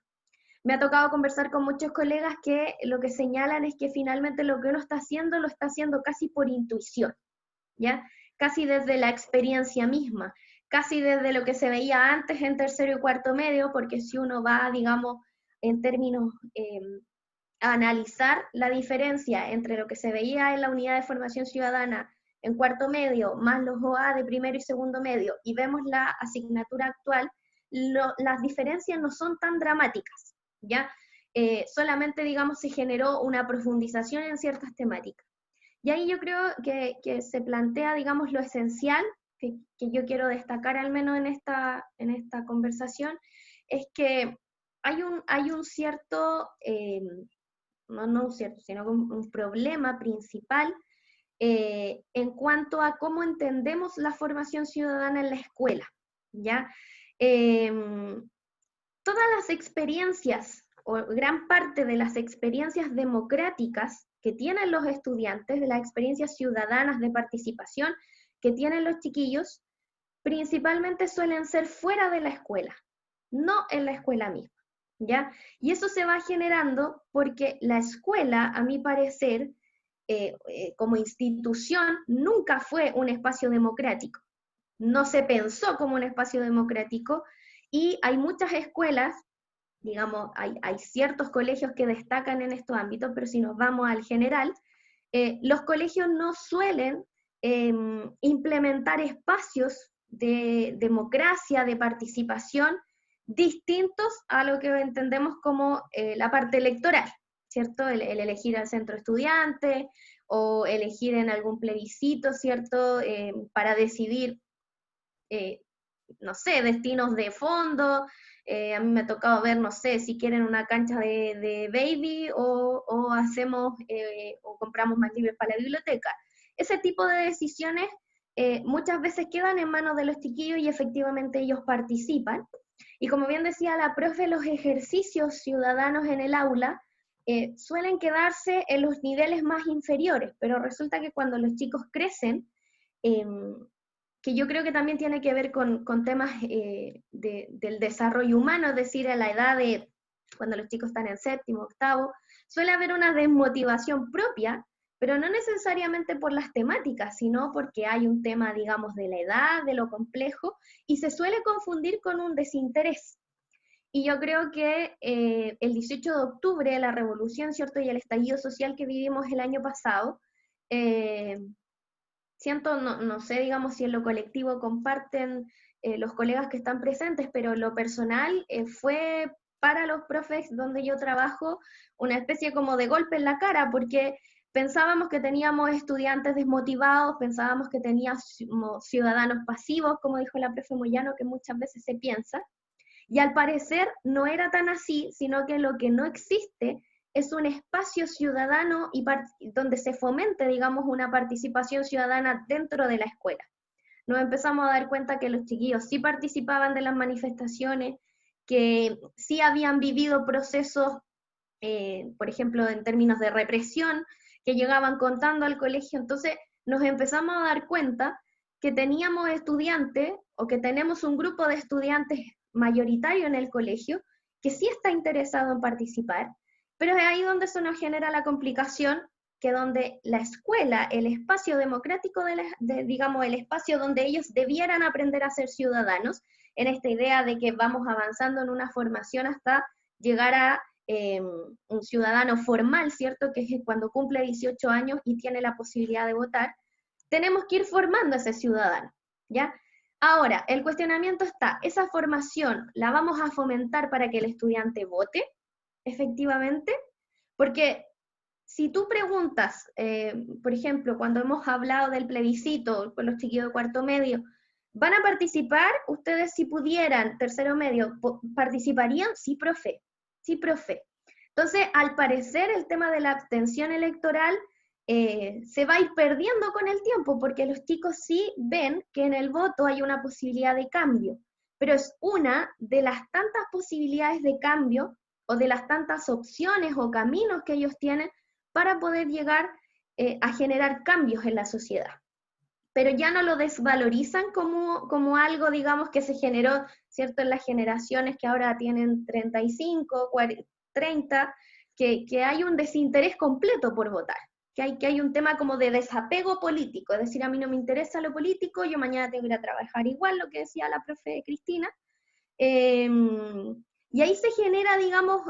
D: Me ha tocado conversar con muchos colegas que lo que señalan es que finalmente lo que uno está haciendo, lo está haciendo casi por intuición, ¿ya? Casi desde la experiencia misma, casi desde lo que se veía antes en tercero y cuarto medio, porque si uno va, digamos, en términos a analizar la diferencia entre lo que se veía en la unidad de formación ciudadana en cuarto medio, más los OA de primero y segundo medio, y vemos la asignatura actual, las diferencias no son tan dramáticas, ¿ya? Solamente, digamos, se generó una profundización en ciertas temáticas. Y ahí yo creo que se plantea, digamos, lo esencial, que yo quiero destacar al menos en esta conversación, es que hay un cierto, no un cierto, sino un problema principal en cuanto a cómo entendemos la formación ciudadana en la escuela, ¿ya? Todas las experiencias, o gran parte de las experiencias democráticas que tienen los estudiantes, de las experiencias ciudadanas de participación que tienen los chiquillos, principalmente suelen ser fuera de la escuela, no en la escuela misma, ¿ya? Y eso se va generando porque la escuela, a mi parecer, como institución, nunca fue un espacio democrático, no se pensó como un espacio democrático, y hay muchas escuelas, digamos, hay ciertos colegios que destacan en estos ámbitos, pero si nos vamos al general, los colegios no suelen implementar espacios de democracia, de participación, distintos a lo que entendemos como la parte electoral, ¿cierto? El elegir al centro estudiante, o elegir en algún plebiscito, ¿cierto? Para decidir, no sé, destinos de fondo. A mí me ha tocado ver, no sé, si quieren una cancha de baby, o hacemos, o compramos más libros para la biblioteca. Ese tipo de decisiones muchas veces quedan en manos de los chiquillos y efectivamente ellos participan. Y como bien decía la profe, los ejercicios ciudadanos en el aula suelen quedarse en los niveles más inferiores, pero resulta que cuando los chicos crecen, que yo creo que también tiene que ver con temas del desarrollo humano, es decir, a la edad de cuando los chicos están en séptimo, octavo, suele haber una desmotivación propia, pero no necesariamente por las temáticas, sino porque hay un tema, digamos, de la edad, de lo complejo, y se suele confundir con un desinterés. Y yo creo que el 18 de octubre, la revolución, ¿cierto?, y el estallido social que vivimos el año pasado, siento, no sé, digamos, si en lo colectivo comparten los colegas que están presentes, pero en lo personal fue para los profes donde yo trabajo una especie como de golpe en la cara, porque pensábamos que teníamos estudiantes desmotivados, pensábamos que teníamos ciudadanos pasivos, como dijo la profe Moyano, que muchas veces se piensa, y al parecer no era tan así, sino que lo que no existe es un espacio ciudadano y donde se fomente, digamos, una participación ciudadana dentro de la escuela. nos empezamos a dar cuenta que los chiquillos sí participaban de las manifestaciones, que sí habían vivido procesos, por ejemplo, en términos de represión, que llegaban contando al colegio. Entonces nos empezamos a dar cuenta que teníamos estudiantes, o que tenemos un grupo de estudiantes mayoritario en el colegio, que sí está interesado en participar, pero es ahí donde se nos genera la complicación, que donde la escuela, el espacio democrático, digamos, el espacio donde ellos debieran aprender a ser ciudadanos, en esta idea de que vamos avanzando en una formación hasta llegar a un ciudadano formal, ¿cierto? Que es cuando cumple 18 años y tiene la posibilidad de votar, tenemos que ir formando a ese ciudadano, ¿ya? Ahora, el cuestionamiento está, ¿esa formación la vamos a fomentar para que el estudiante vote, efectivamente? Porque si tú preguntas, por ejemplo, cuando hemos hablado del plebiscito con los chiquillos de cuarto medio, ¿van a participar? Ustedes, si pudieran, tercero medio, ¿participarían? Sí, profe. Sí, profe. Entonces, al parecer, el tema de la abstención electoral se va a ir perdiendo con el tiempo, porque los chicos sí ven que en el voto hay una posibilidad de cambio, pero es una de las tantas posibilidades de cambio, o de las tantas opciones o caminos que ellos tienen para poder llegar a generar cambios en la sociedad. Pero ya no lo desvalorizan como algo, digamos, que se generó, ¿cierto?, en las generaciones que ahora tienen 35, 40, 30, que hay un desinterés completo por votar, que hay un tema como de desapego político, es decir, a mí no me interesa lo político, yo mañana tengo que ir a trabajar igual, lo que decía la profe Cristina, y ahí se genera, digamos,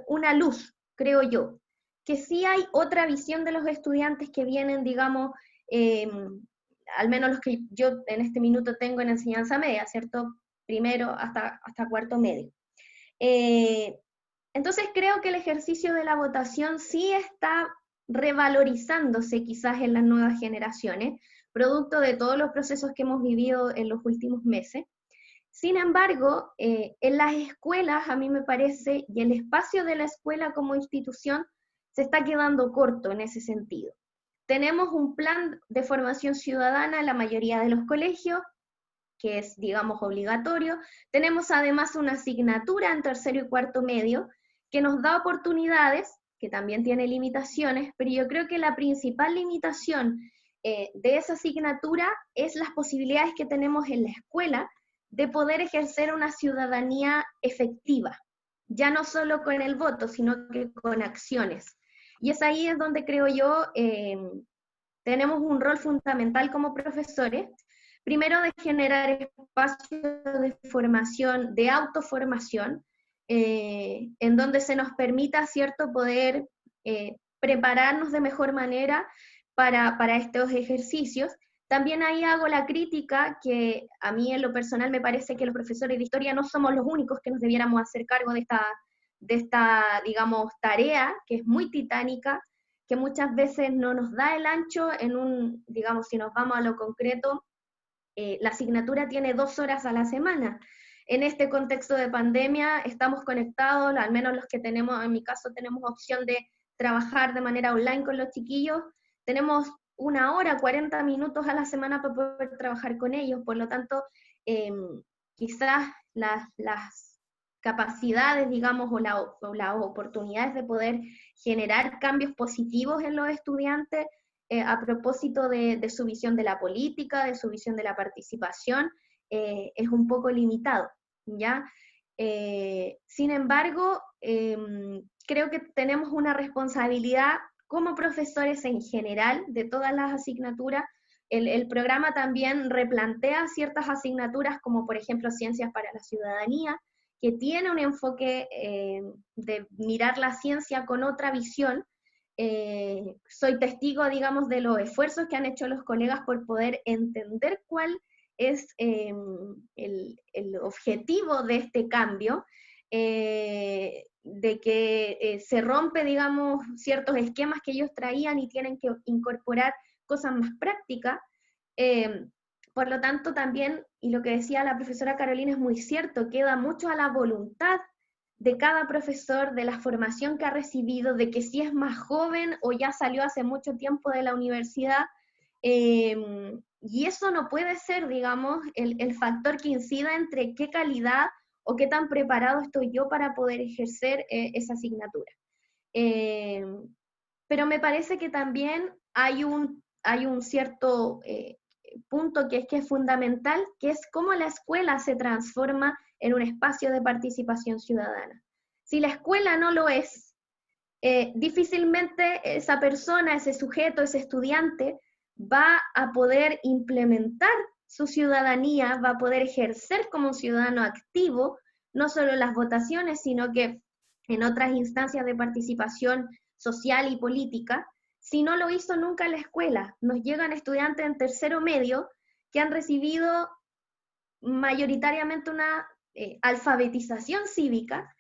D: una luz, creo yo, que sí hay otra visión de los estudiantes que vienen, digamos, al menos los que yo en este minuto tengo en enseñanza media, ¿cierto? Primero hasta cuarto medio. Entonces creo que el ejercicio de la votación sí está revalorizándose quizás en las nuevas generaciones, producto de todos los procesos que hemos vivido en los últimos meses. Sin embargo, en las escuelas, a mí me parece, y el espacio de la escuela como institución se está quedando corto en ese sentido. Tenemos un plan de formación ciudadana en la mayoría de los colegios, que es, digamos, obligatorio. Tenemos además una asignatura en tercero y cuarto medio, que nos da oportunidades, que también tiene limitaciones, pero yo creo que la principal limitación de esa asignatura es las posibilidades que tenemos en la escuela de poder ejercer una ciudadanía efectiva, ya no solo con el voto, sino que con acciones. Y es ahí es donde creo yo tenemos un rol fundamental como profesores, primero de generar espacios de formación, de autoformación, en donde se nos permita, ¿cierto?, poder prepararnos de mejor manera para estos ejercicios. También ahí hago la crítica que a mí en lo personal me parece que los profesores de historia no somos los únicos que nos debiéramos hacer cargo de esta, digamos, tarea, que es muy titánica, que muchas veces no nos da el ancho en digamos, si nos vamos a lo concreto, la asignatura tiene 2 horas a la semana. En este contexto de pandemia estamos conectados, al menos los que tenemos, en mi caso tenemos opción de trabajar de manera online con los chiquillos, tenemos 1 hora, 40 minutos a la semana para poder trabajar con ellos, por lo tanto, quizás las capacidades, digamos, o las oportunidades de poder generar cambios positivos en los estudiantes a propósito de su visión de la política, de su visión de la participación, es un poco limitado, ¿ya? Sin embargo, creo que tenemos una responsabilidad como profesores en general de todas las asignaturas. El programa también replantea ciertas asignaturas, como por ejemplo Ciencias para la Ciudadanía, que tiene un enfoque de mirar la ciencia con otra visión. Soy testigo, digamos, de los esfuerzos que han hecho los colegas por poder entender cuál es el objetivo de este cambio, de que se rompe, digamos, ciertos esquemas que ellos traían y tienen que incorporar cosas más prácticas. Por lo tanto, también, y lo que decía la profesora Carolina es muy cierto, queda mucho a la voluntad de cada profesor, de la formación que ha recibido, de que si es más joven o ya salió hace mucho tiempo de la universidad, y eso no puede ser, digamos, el factor que incida entre qué calidad o qué tan preparado estoy yo para poder ejercer esa asignatura. Pero me parece que también hay un cierto punto que es fundamental, que es cómo la escuela se transforma en un espacio de participación ciudadana. Si la escuela no lo es, difícilmente esa persona, ese sujeto, ese estudiante, va a poder implementar su ciudadanía, va a poder ejercer como ciudadano activo, no solo en las votaciones, sino que en otras instancias de participación social y política, si no lo hizo nunca en la escuela. Nos llegan estudiantes en tercero medio que han recibido mayoritariamente una alfabetización cívica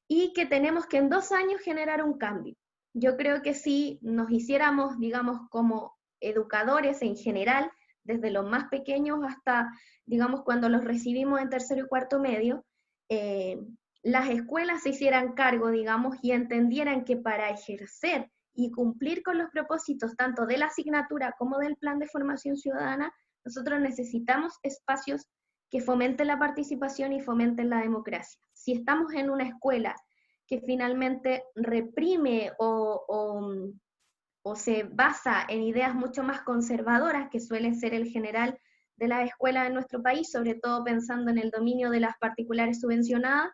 D: y que tenemos que en 2 años generar un cambio. Yo creo que si nos hiciéramos, digamos, como educadores en general, desde los más pequeños hasta, digamos, cuando los recibimos en tercero y cuarto medio, las escuelas se hicieran cargo, digamos, y entendieran que para ejercer y cumplir con los propósitos tanto de la asignatura como del plan de formación ciudadana, nosotros necesitamos espacios que fomenten la participación y fomenten la democracia. Si estamos en una escuela que finalmente reprime o se basa en ideas mucho más conservadoras, que suele ser el general de las escuelas en nuestro país, sobre todo pensando en el dominio de las particulares subvencionadas,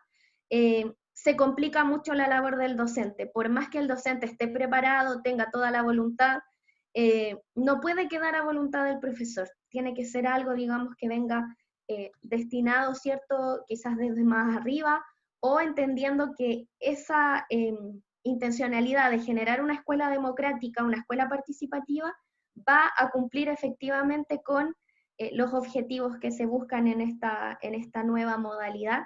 D: se complica mucho la labor del docente. Por más que el docente esté preparado, tenga toda la voluntad, no puede quedar a voluntad del profesor. Tiene que ser algo, digamos, que venga destinado, ¿cierto?, quizás desde más arriba, o entendiendo que esa intencionalidad de generar una escuela democrática, una escuela participativa, va a cumplir efectivamente con los objetivos que se buscan en esta nueva modalidad,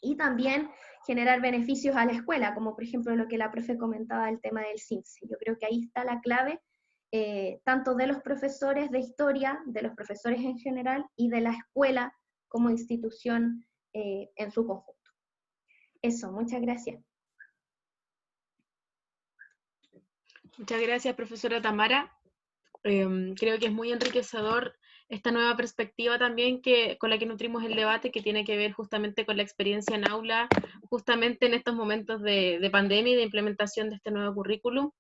D: y también generar beneficios a la escuela, como por ejemplo lo que la profe comentaba del tema del CINSE. Yo creo que ahí está la clave, tanto de los profesores de historia, de los profesores en general, y de la escuela como institución en su conjunto. Eso, muchas gracias.
A: Muchas gracias, profesora Tamara. Creo que es muy enriquecedor esta nueva perspectiva también con la que nutrimos el debate, que tiene que ver justamente con la experiencia en aula, justamente en estos momentos de pandemia y de implementación de este nuevo currículum,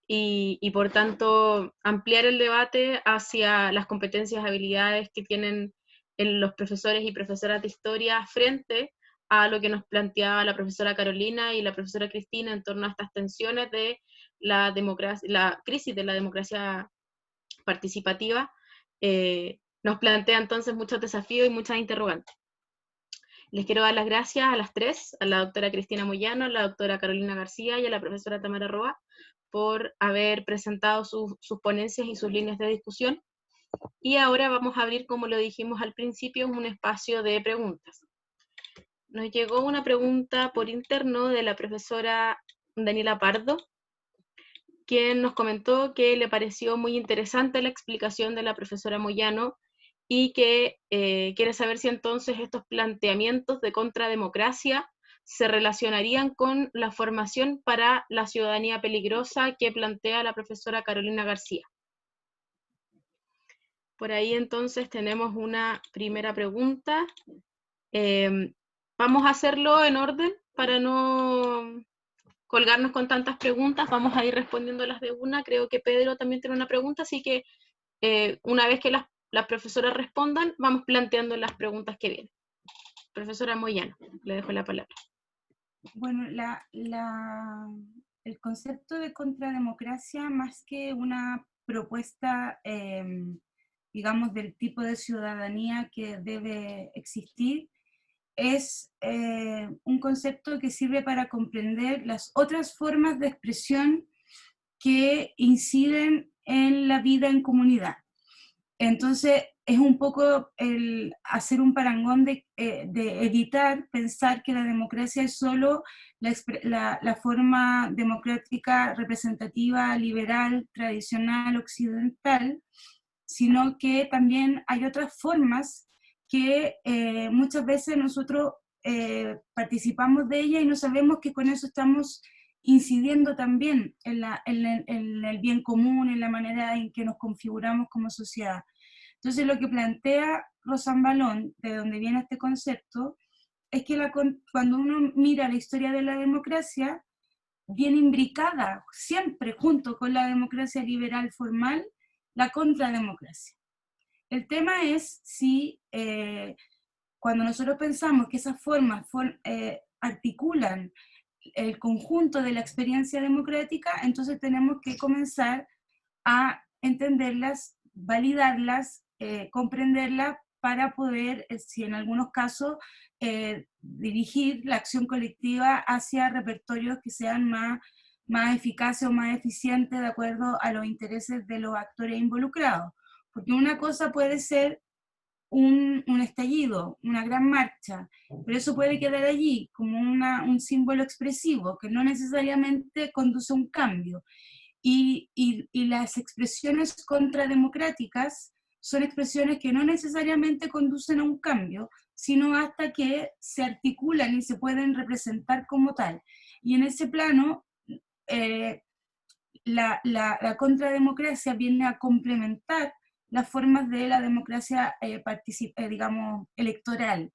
A: y por tanto ampliar el debate hacia las competencias, habilidades que tienen los profesores y profesoras de historia frente a lo que nos planteaba la profesora Carolina y la profesora Cristina en torno a estas tensiones de la crisis de la democracia participativa. Nos plantea entonces muchos desafíos y muchas interrogantes. Les quiero dar las gracias a las tres, a la doctora Cristina Moyano, a la doctora Carolina García y a la profesora Tamara Roa, por haber presentado sus ponencias y sus líneas de discusión. Y ahora vamos a abrir, como lo dijimos al principio, un espacio de preguntas. Nos llegó una pregunta por interno de la profesora Daniela Pardo, quien nos comentó que le pareció muy interesante la explicación de la profesora Moyano y que quiere saber si entonces estos planteamientos de contrademocracia se relacionarían con la formación para la ciudadanía peligrosa que plantea la profesora Carolina García. Por ahí entonces tenemos una primera pregunta. Vamos a hacerlo en orden para no colgarnos con tantas preguntas, vamos a ir respondiéndolas de una. Creo que Pedro también tiene una pregunta, así que una vez que las profesoras respondan, vamos planteando las preguntas que vienen. Profesora Moyano, le dejo la palabra.
B: Bueno, el concepto de contrademocracia, más que una propuesta, digamos, del tipo de ciudadanía que debe existir, es un concepto que sirve para comprender las otras formas de expresión que inciden en la vida en comunidad. Entonces, es un poco el hacer un parangón de evitar pensar que la democracia es solo la forma democrática representativa, liberal, tradicional, occidental, sino que también hay otras formas que muchas veces nosotros participamos de ella y no sabemos que con eso estamos incidiendo también en el bien común, en la manera en que nos configuramos como sociedad. Entonces lo que plantea Rosanvallón, de donde viene este concepto, es que cuando uno mira la historia de la democracia, viene imbricada siempre junto con la democracia liberal formal, la contrademocracia. El tema es si cuando nosotros pensamos que esas formas articulan el conjunto de la experiencia democrática, entonces tenemos que comenzar a entenderlas, validarlas, comprenderlas para poder, si en algunos casos, dirigir la acción colectiva hacia repertorios que sean más eficaces o más eficientes de acuerdo a los intereses de los actores involucrados. Porque una cosa puede ser un estallido, una gran marcha, pero eso puede quedar allí como un símbolo expresivo que no necesariamente conduce a un cambio. Y las expresiones contrademocráticas son expresiones que no necesariamente conducen a un cambio, sino hasta que se articulan y se pueden representar como tal. Y en ese plano, la contrademocracia viene a complementar las formas de la democracia, digamos, electoral.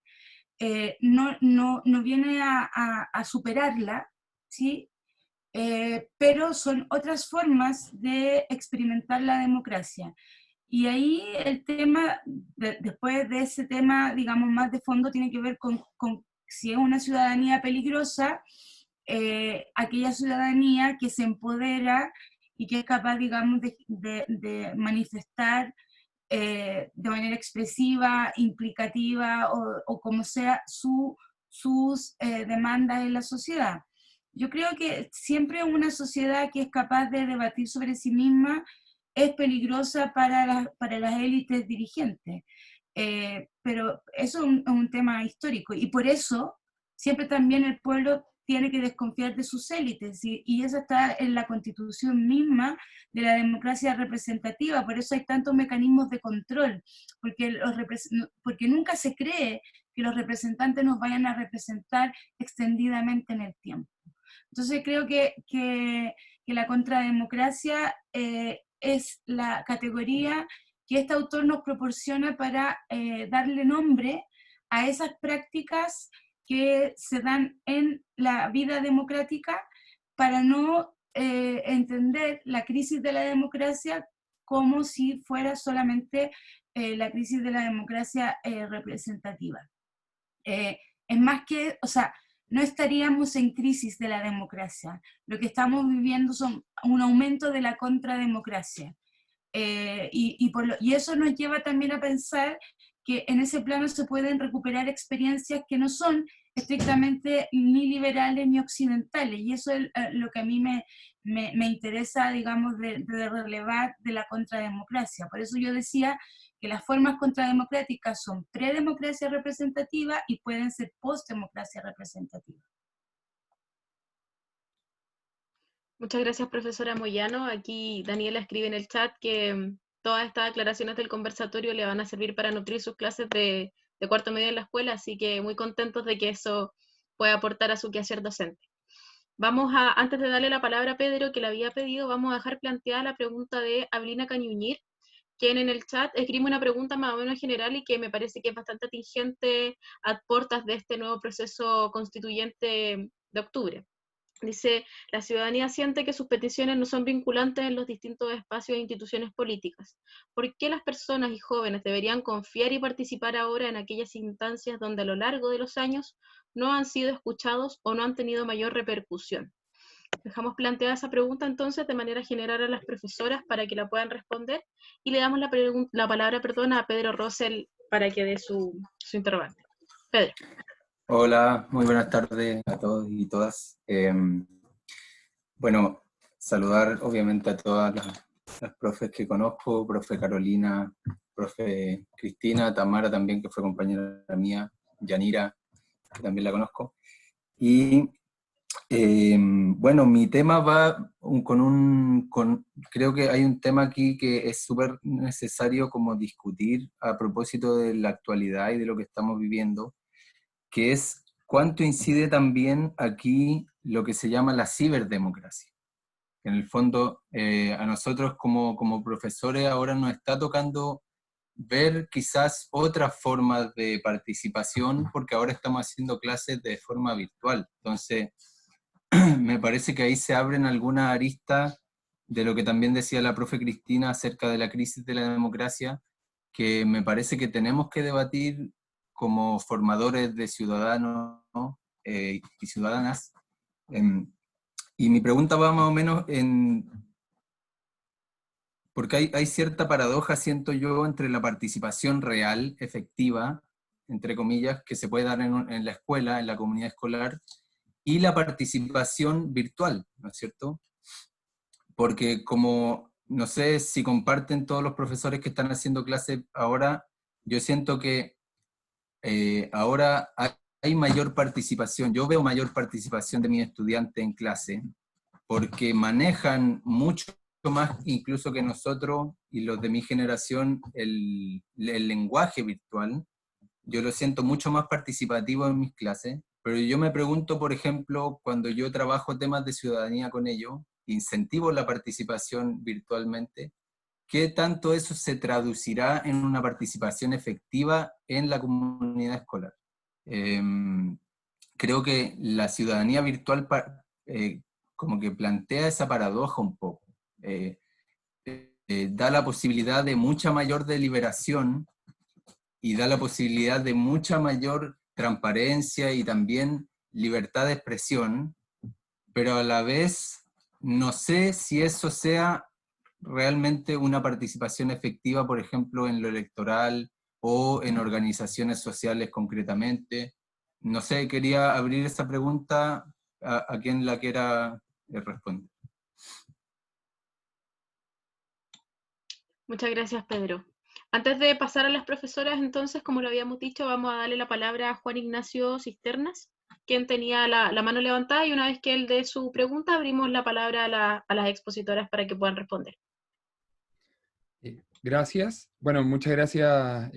B: No viene a superarla, ¿sí? Pero son otras formas de experimentar la democracia. Y ahí el tema, después de ese tema, digamos, más de fondo, tiene que ver con si es una ciudadanía peligrosa, aquella ciudadanía que se empodera y que es capaz, digamos, de manifestar de manera expresiva, implicativa o como sea sus demandas en la sociedad. Yo creo que siempre una sociedad que es capaz de debatir sobre sí misma es peligrosa para las élites dirigentes. Pero eso es un tema histórico y por eso siempre también el pueblo tiene que desconfiar de sus élites y eso está en la constitución misma de la democracia representativa, por eso hay tantos mecanismos de control, porque nunca se cree que los representantes nos vayan a representar extendidamente en el tiempo. Entonces creo que la contrademocracia es la categoría que este autor nos proporciona para darle nombre a esas prácticas que se dan en la vida democrática para no entender la crisis de la democracia como si fuera solamente la crisis de la democracia representativa. Es más que, o sea, no estaríamos en crisis de la democracia. Lo que estamos viviendo son un aumento de la contrademocracia. Y eso nos lleva también a pensar que en ese plano se pueden recuperar experiencias que no son estrictamente ni liberales ni occidentales, y eso es lo que a mí me interesa, digamos, de relevar de la contrademocracia. Por eso yo decía que las formas contrademocráticas son predemocracia representativa y pueden ser postdemocracia representativa.
A: Muchas gracias, profesora Moyano. Aquí Daniela escribe en el chat que todas estas aclaraciones del conversatorio le van a servir para nutrir sus clases de cuarto medio en la escuela, así que muy contentos de que eso pueda aportar a su quehacer docente. Antes de darle la palabra a Pedro, que le había pedido, vamos a dejar planteada la pregunta de Avelina Cañuñir, quien en el chat escribe una pregunta más o menos general y que me parece que es bastante atingente a puertas de este nuevo proceso constituyente de octubre. Dice, la ciudadanía siente que sus peticiones no son vinculantes en los distintos espacios e instituciones políticas. ¿Por qué las personas y jóvenes deberían confiar y participar ahora en aquellas instancias donde a lo largo de los años no han sido escuchados o no han tenido mayor repercusión? Dejamos planteada esa pregunta entonces de manera general a las profesoras para que la puedan responder y le damos la palabra a Pedro Rosell para que dé su interrogante. Pedro.
E: Hola, muy buenas tardes a todos y todas. Bueno, saludar obviamente a todas las profes que conozco, profe Carolina, profe Cristina, Tamara también, que fue compañera mía, Yanira, que también la conozco. Y bueno, mi tema va creo que hay un tema aquí que es súper necesario como discutir a propósito de la actualidad y de lo que estamos viviendo, que es cuánto incide también aquí lo que se llama la ciberdemocracia. En el fondo, a nosotros como profesores ahora nos está tocando ver quizás otras formas de participación, porque ahora estamos haciendo clases de forma virtual. Entonces, me parece que ahí se abren algunas aristas de lo que también decía la profe Cristina acerca de la crisis de la democracia, que me parece que tenemos que debatir como formadores de ciudadanos, ¿no? Y ciudadanas. Y mi pregunta va más o menos en... Porque hay cierta paradoja, siento yo, entre la participación real, efectiva, entre comillas, que se puede dar en la escuela, en la comunidad escolar, y la participación virtual, ¿no es cierto? Porque como, no sé si comparten todos los profesores que están haciendo clases ahora, yo siento que ahora hay mayor participación, yo veo mayor participación de mis estudiantes en clase, porque manejan mucho más incluso que nosotros y los de mi generación el lenguaje virtual. Yo lo siento mucho más participativo en mis clases, pero yo me pregunto, por ejemplo, cuando yo trabajo temas de ciudadanía con ellos, incentivo la participación virtualmente, ¿qué tanto eso se traducirá en una participación efectiva en la comunidad escolar? Creo que la ciudadanía virtual como que plantea esa paradoja un poco. Da la posibilidad de mucha mayor deliberación y da la posibilidad de mucha mayor transparencia y también libertad de expresión, pero a la vez no sé si eso sea realmente una participación efectiva, por ejemplo, en lo electoral o en organizaciones sociales concretamente. No sé, quería abrir esa pregunta a quien la quiera responder.
A: Muchas gracias, Pedro. Antes de pasar a las profesoras, entonces, como lo habíamos dicho, vamos a darle la palabra a Juan Ignacio Cisternas, quien tenía la mano levantada, y una vez que él dé su pregunta, abrimos la palabra a las expositoras para que puedan responder.
F: Gracias. Bueno, muchas gracias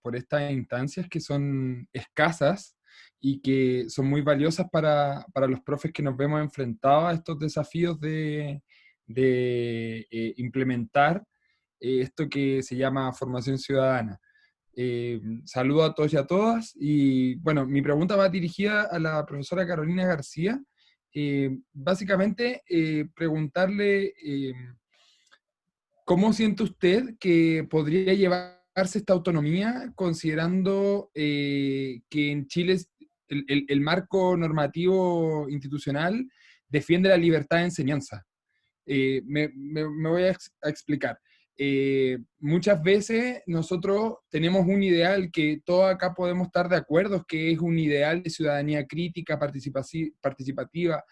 F: por estas instancias que son escasas y que son muy valiosas para los profes que nos vemos enfrentados a estos desafíos de implementar esto que se llama formación ciudadana. Saludo a todos y a todas, y bueno, mi pregunta va dirigida a la profesora Carolina García. Básicamente, preguntarle ¿cómo siente usted que podría llevarse esta autonomía considerando que en Chile el marco normativo institucional defiende la libertad de enseñanza? Me voy a explicar. Muchas veces nosotros tenemos un ideal que todos acá podemos estar de acuerdo, que es un ideal de ciudadanía crítica, participativa,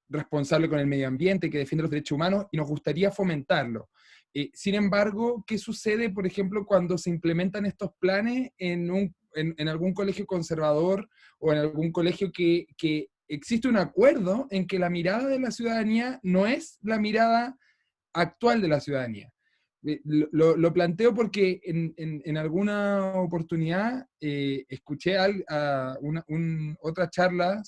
F: responsable con el medio ambiente, que defiende los derechos humanos, y nos gustaría fomentarlo. Sin embargo, ¿qué sucede, por ejemplo, cuando se implementan estos planes en algún colegio conservador o en algún colegio que existe un acuerdo en que la mirada de la ciudadanía no es la mirada actual de la ciudadanía? Lo planteo porque en alguna oportunidad escuché otra charla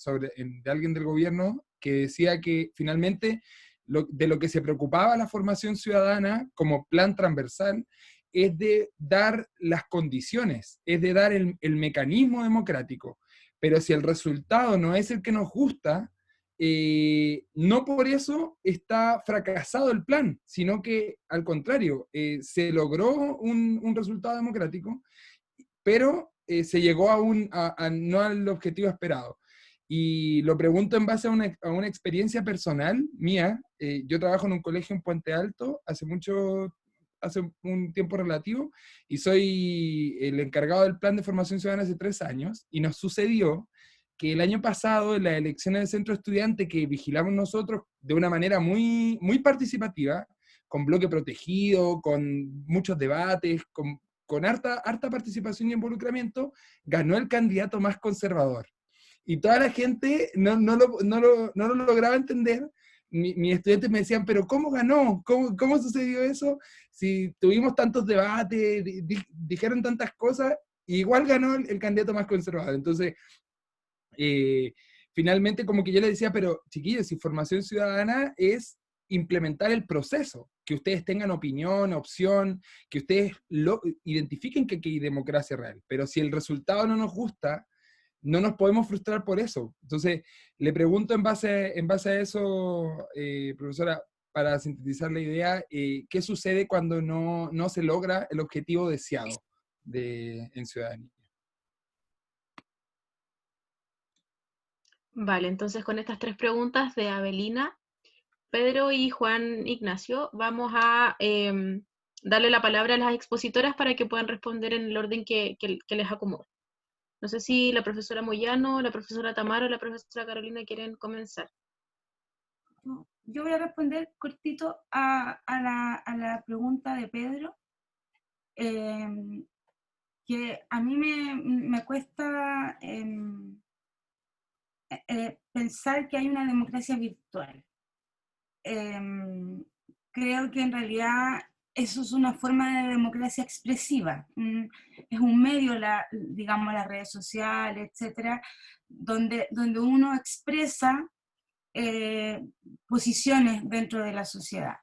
F: de alguien del gobierno que decía que finalmente de lo que se preocupaba la formación ciudadana como plan transversal es de dar las condiciones, es de dar el mecanismo democrático. Pero si el resultado no es el que nos gusta, no por eso está fracasado el plan, sino que al contrario, se logró un resultado democrático, pero se llegó no al objetivo esperado. Y lo pregunto en base a una experiencia personal mía. Yo trabajo en un colegio en Puente Alto hace un tiempo relativo, y soy el encargado del plan de formación ciudadana hace 3 años, y nos sucedió que el año pasado, en las elecciones del centro estudiante que vigilamos nosotros de una manera muy, muy participativa, con bloque protegido, con muchos debates, con harta participación y involucramiento, ganó el candidato más conservador. Y toda la gente no lo lograba entender. Mis estudiantes me decían, pero ¿cómo ganó? ¿Cómo sucedió eso? Si tuvimos tantos debates, dijeron tantas cosas, y igual ganó el candidato más conservador. Entonces, finalmente como que yo le decía, pero chiquillos, si formación ciudadana es implementar el proceso, que ustedes tengan opinión, opción, que ustedes lo identifiquen que hay democracia real. Pero si el resultado no nos gusta, no nos podemos frustrar por eso. Entonces, le pregunto en base a eso, profesora, para sintetizar la idea, ¿qué sucede cuando no se logra el objetivo deseado en ciudadanía?
A: Vale, entonces con estas 3 preguntas de Avelina, Pedro y Juan Ignacio, vamos a darle la palabra a las expositoras para que puedan responder en el orden que les acomode. No sé si la profesora Moyano, la profesora Tamara o la profesora Carolina quieren comenzar.
B: Yo voy a responder cortito a la pregunta de Pedro, que a mí me cuesta pensar que hay una democracia virtual. Creo que en realidad eso es una forma de democracia expresiva. Es un medio, digamos, las redes sociales, etcétera, donde uno expresa posiciones dentro de la sociedad.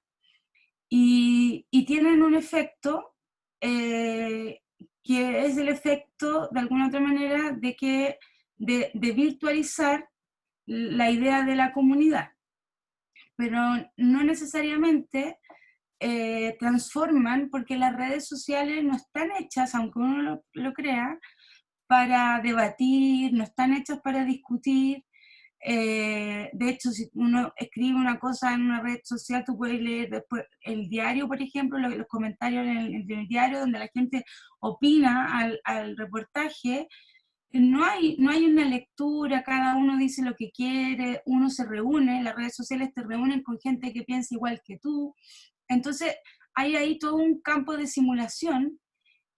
B: Y tienen un efecto que es el efecto, de alguna otra manera, de virtualizar la idea de la comunidad. Pero no necesariamente transforman, porque las redes sociales no están hechas, aunque uno lo crea, para debatir, no están hechas para discutir. De hecho, si uno escribe una cosa en una red social, tú puedes leer después el diario, por ejemplo, los comentarios en el diario donde la gente opina al reportaje. No hay una lectura, cada uno dice lo que quiere, uno se reúne, las redes sociales te reúnen con gente que piensa igual que tú. Entonces, hay ahí todo un campo de simulación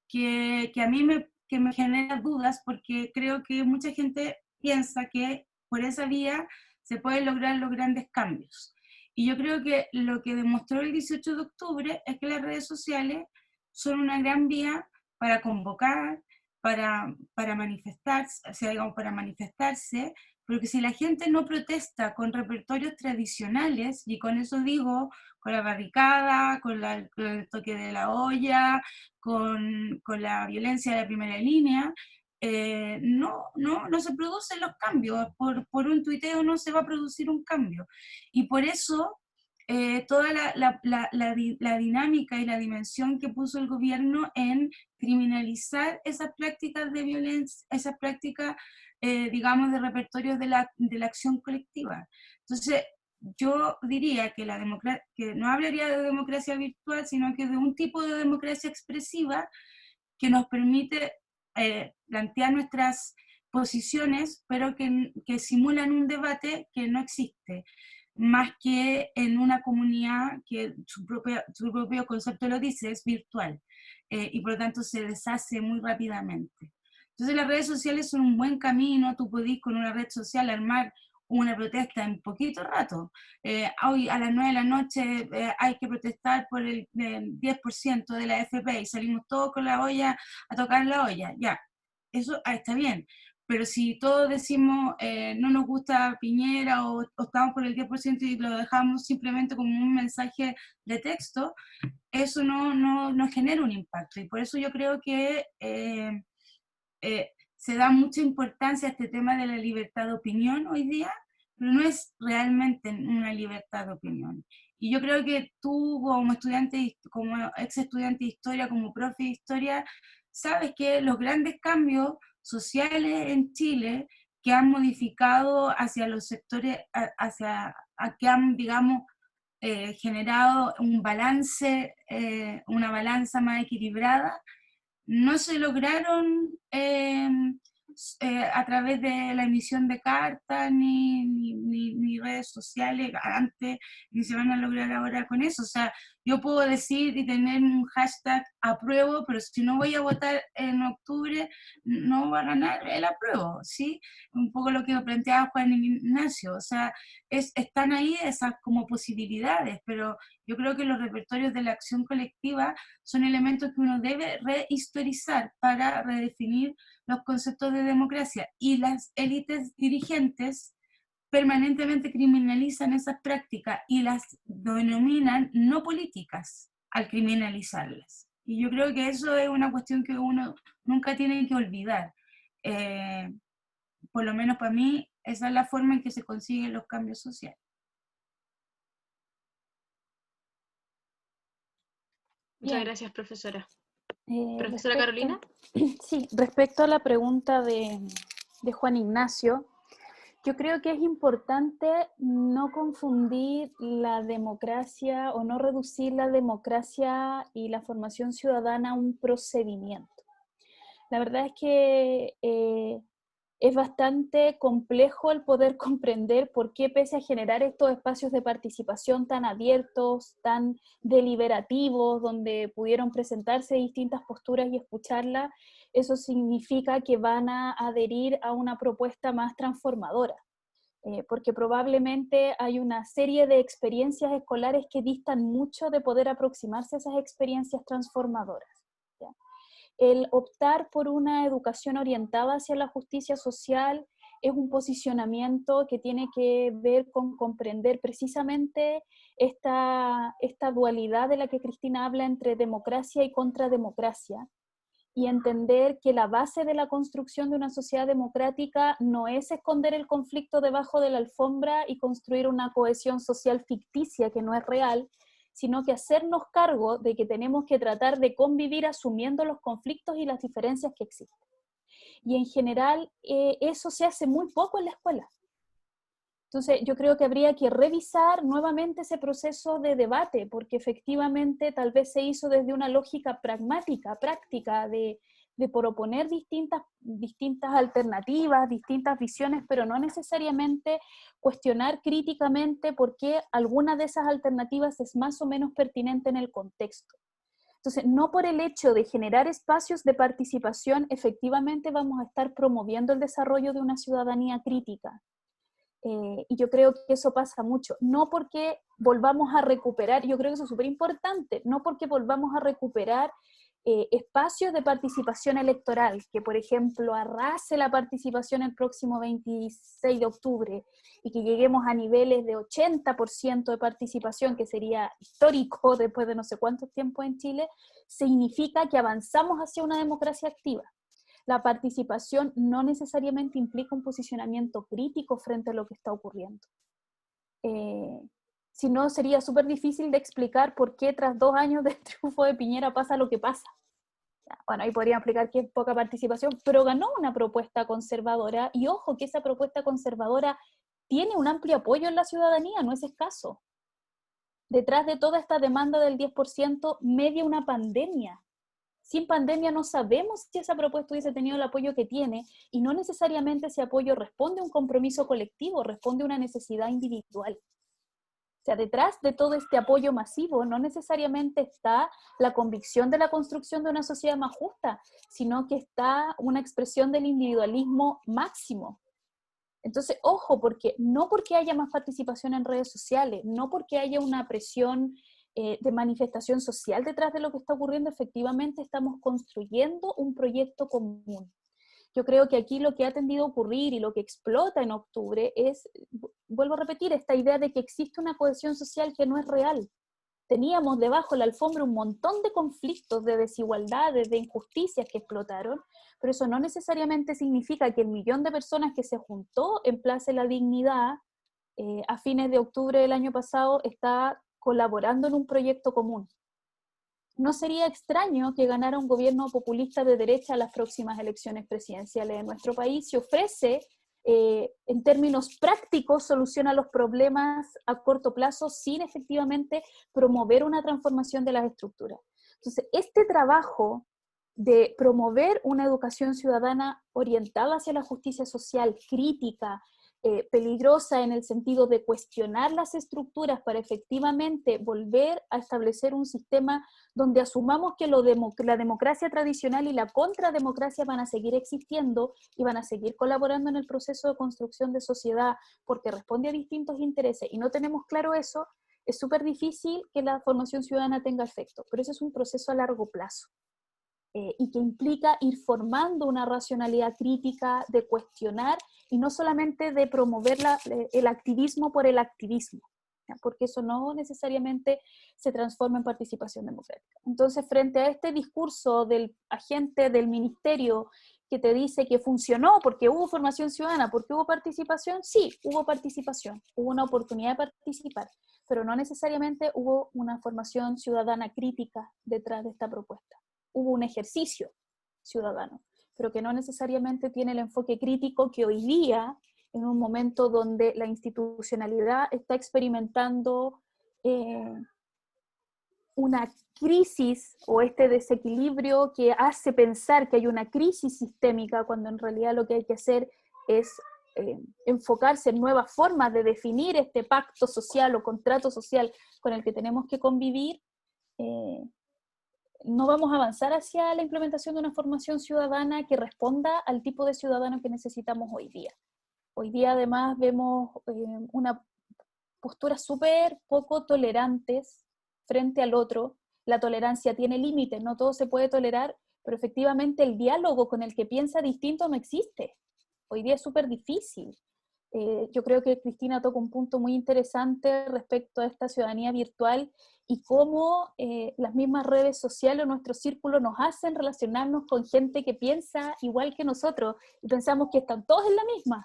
B: que a mí me genera dudas, porque creo que mucha gente piensa que por esa vía se pueden lograr los grandes cambios. Y yo creo que lo que demostró el 18 de octubre es que las redes sociales son una gran vía para convocar, para manifestarse, o sea, digamos, para manifestarse, porque si la gente no protesta con repertorios tradicionales, y con eso digo, con la barricada, con el toque de la olla, con la violencia de la primera línea, no se producen los cambios. Por un tuiteo no se va a producir un cambio. Y por eso toda la dinámica y la dimensión que puso el gobierno en criminalizar esas prácticas de violencia, esas prácticas, digamos, de repertorios de la acción colectiva. Entonces, yo diría que que no hablaría de democracia virtual, sino que de un tipo de democracia expresiva que nos permite plantear nuestras posiciones, pero que simulan un debate que no existe, más que en una comunidad que su propio concepto lo dice, es virtual, y por lo tanto se deshace muy rápidamente. Entonces las redes sociales son un buen camino, tú podés con una red social armar una protesta en poquito rato. Hoy a las 9 de la noche hay que protestar por el 10% de la AFP y salimos todos con la olla a tocar la olla. Ya, eso está bien. Pero si todos decimos no nos gusta Piñera o estamos por el 10% y lo dejamos simplemente como un mensaje de texto, eso no genera un impacto. Y por eso yo creo que se da mucha importancia a este tema de la libertad de opinión hoy día, pero no es realmente una libertad de opinión. Y yo creo que tú como estudiante, como ex estudiante de historia, como profe de historia, sabes que los grandes cambios sociales en Chile que han modificado hacia los sectores, que han, digamos, generado un balance, una balanza más equilibrada, no se lograron a través de la emisión de cartas ni redes sociales antes, ni se van a lograr ahora con eso. O sea, yo puedo decir y tener un hashtag apruebo, pero si no voy a votar en octubre, no va a ganar el apruebo, ¿sí? Un poco lo que planteaba Juan Ignacio. O sea, están ahí esas como posibilidades, pero yo creo que los repertorios de la acción colectiva son elementos que uno debe rehistorizar para redefinir los conceptos de democracia. Y las élites dirigentes permanentemente criminalizan esas prácticas y las denominan no políticas al criminalizarlas. Y yo creo que eso es una cuestión que uno nunca tiene que olvidar. Por lo menos para mí, esa es la forma en que se consiguen los cambios sociales.
A: Muchas
C: Bien.
A: gracias, profesora. Profesora Carolina.
C: Sí, respecto a la pregunta de Juan Ignacio, yo creo que es importante no confundir la democracia o no reducir la democracia y la formación ciudadana a un procedimiento. La verdad es que es bastante complejo el poder comprender por qué, pese a generar estos espacios de participación tan abiertos, tan deliberativos, donde pudieron presentarse distintas posturas y escucharlas, eso significa que van a adherir a una propuesta más transformadora. Porque probablemente hay una serie de experiencias escolares que distan mucho de poder aproximarse a esas experiencias transformadoras. ¿Ya? El optar por una educación orientada hacia la justicia social es un posicionamiento que tiene que ver con comprender precisamente esta dualidad de la que Cristina habla entre democracia y contrademocracia, y entender que la base de la construcción de una sociedad democrática no es esconder el conflicto debajo de la alfombra y construir una cohesión social ficticia que no es real, sino que hacernos cargo de que tenemos que tratar de convivir asumiendo los conflictos y las diferencias que existen. Y en general eso se hace muy poco en la escuela. Entonces, yo creo que habría que revisar nuevamente ese proceso de debate, porque efectivamente tal vez se hizo desde una lógica pragmática, práctica, de proponer distintas alternativas, distintas visiones, pero no necesariamente cuestionar críticamente por qué alguna de esas alternativas es más o menos pertinente en el contexto. Entonces, no por el hecho de generar espacios de participación, efectivamente vamos a estar promoviendo el desarrollo de una ciudadanía crítica. Y yo creo que eso pasa mucho, no porque volvamos a recuperar, yo creo que eso es súper importante, no porque volvamos a recuperar espacios de participación electoral, que por ejemplo arrase la participación el próximo 26 de octubre y que lleguemos a niveles de 80% de participación, que sería histórico después de no sé cuántos tiempos en Chile, significa que avanzamos hacia una democracia activa. La participación no necesariamente implica un posicionamiento crítico frente a lo que está ocurriendo. Si no, sería súper difícil de explicar por qué tras 2 años del triunfo de Piñera pasa lo que pasa. Bueno, ahí podría explicar que es poca participación, pero ganó una propuesta conservadora, y ojo que esa propuesta conservadora tiene un amplio apoyo en la ciudadanía, no es escaso. Detrás de toda esta demanda del 10%, media una pandemia. Sin pandemia no sabemos si esa propuesta hubiese tenido el apoyo que tiene, y no necesariamente ese apoyo responde a un compromiso colectivo, responde a una necesidad individual. O sea, detrás de todo este apoyo masivo no necesariamente está la convicción de la construcción de una sociedad más justa, sino que está una expresión del individualismo máximo. Entonces, ojo, porque no porque haya más participación en redes sociales, no porque haya una presión de manifestación social detrás de lo que está ocurriendo, efectivamente estamos construyendo un proyecto común. Yo creo que aquí lo que ha tendido a ocurrir y lo que explota en octubre es, vuelvo a repetir, esta idea de que existe una cohesión social que no es real. Teníamos debajo de la alfombra un montón de conflictos, de desigualdades, de injusticias que explotaron, pero eso no necesariamente significa que el 1.000.000 de personas que se juntó en Plaza de la Dignidad a fines de octubre del año pasado está colaborando en un proyecto común. No sería extraño que ganara un gobierno populista de derecha a las próximas elecciones presidenciales de nuestro país, si ofrece, en términos prácticos, soluciona los problemas a corto plazo sin efectivamente promover una transformación de las estructuras. Entonces, este trabajo de promover una educación ciudadana orientada hacia la justicia social, crítica, peligrosa en el sentido de cuestionar las estructuras para efectivamente volver a establecer un sistema donde asumamos que la democracia tradicional y la contrademocracia van a seguir existiendo y van a seguir colaborando en el proceso de construcción de sociedad porque responde a distintos intereses, y no tenemos claro eso, es súper difícil que la formación ciudadana tenga efecto, pero eso es un proceso a largo plazo. y que implica ir formando una racionalidad crítica de cuestionar y no solamente de promover el activismo por el activismo, ¿ya? Porque eso no necesariamente se transforma en participación democrática. Entonces, frente a este discurso del agente del ministerio que te dice que funcionó porque hubo formación ciudadana, porque hubo participación, sí, hubo participación, hubo una oportunidad de participar, pero no necesariamente hubo una formación ciudadana crítica detrás de esta propuesta. Hubo un ejercicio ciudadano, pero que no necesariamente tiene el enfoque crítico que hoy día, en un momento donde la institucionalidad está experimentando una crisis o este desequilibrio que hace pensar que hay una crisis sistémica, cuando en realidad lo que hay que hacer es enfocarse en nuevas formas de definir este pacto social o contrato social con el que tenemos que convivir, no vamos a avanzar hacia la implementación de una formación ciudadana que responda al tipo de ciudadano que necesitamos hoy día. Hoy día además vemos una postura súper poco tolerantes frente al otro. La tolerancia tiene límites, no todo se puede tolerar, pero efectivamente el diálogo con el que piensa distinto no existe. Hoy día es súper difícil. Yo creo que Cristina toca un punto muy interesante respecto a esta ciudadanía virtual y cómo las mismas redes sociales o nuestro círculo nos hacen relacionarnos con gente que piensa igual que nosotros y pensamos que están todos en la misma.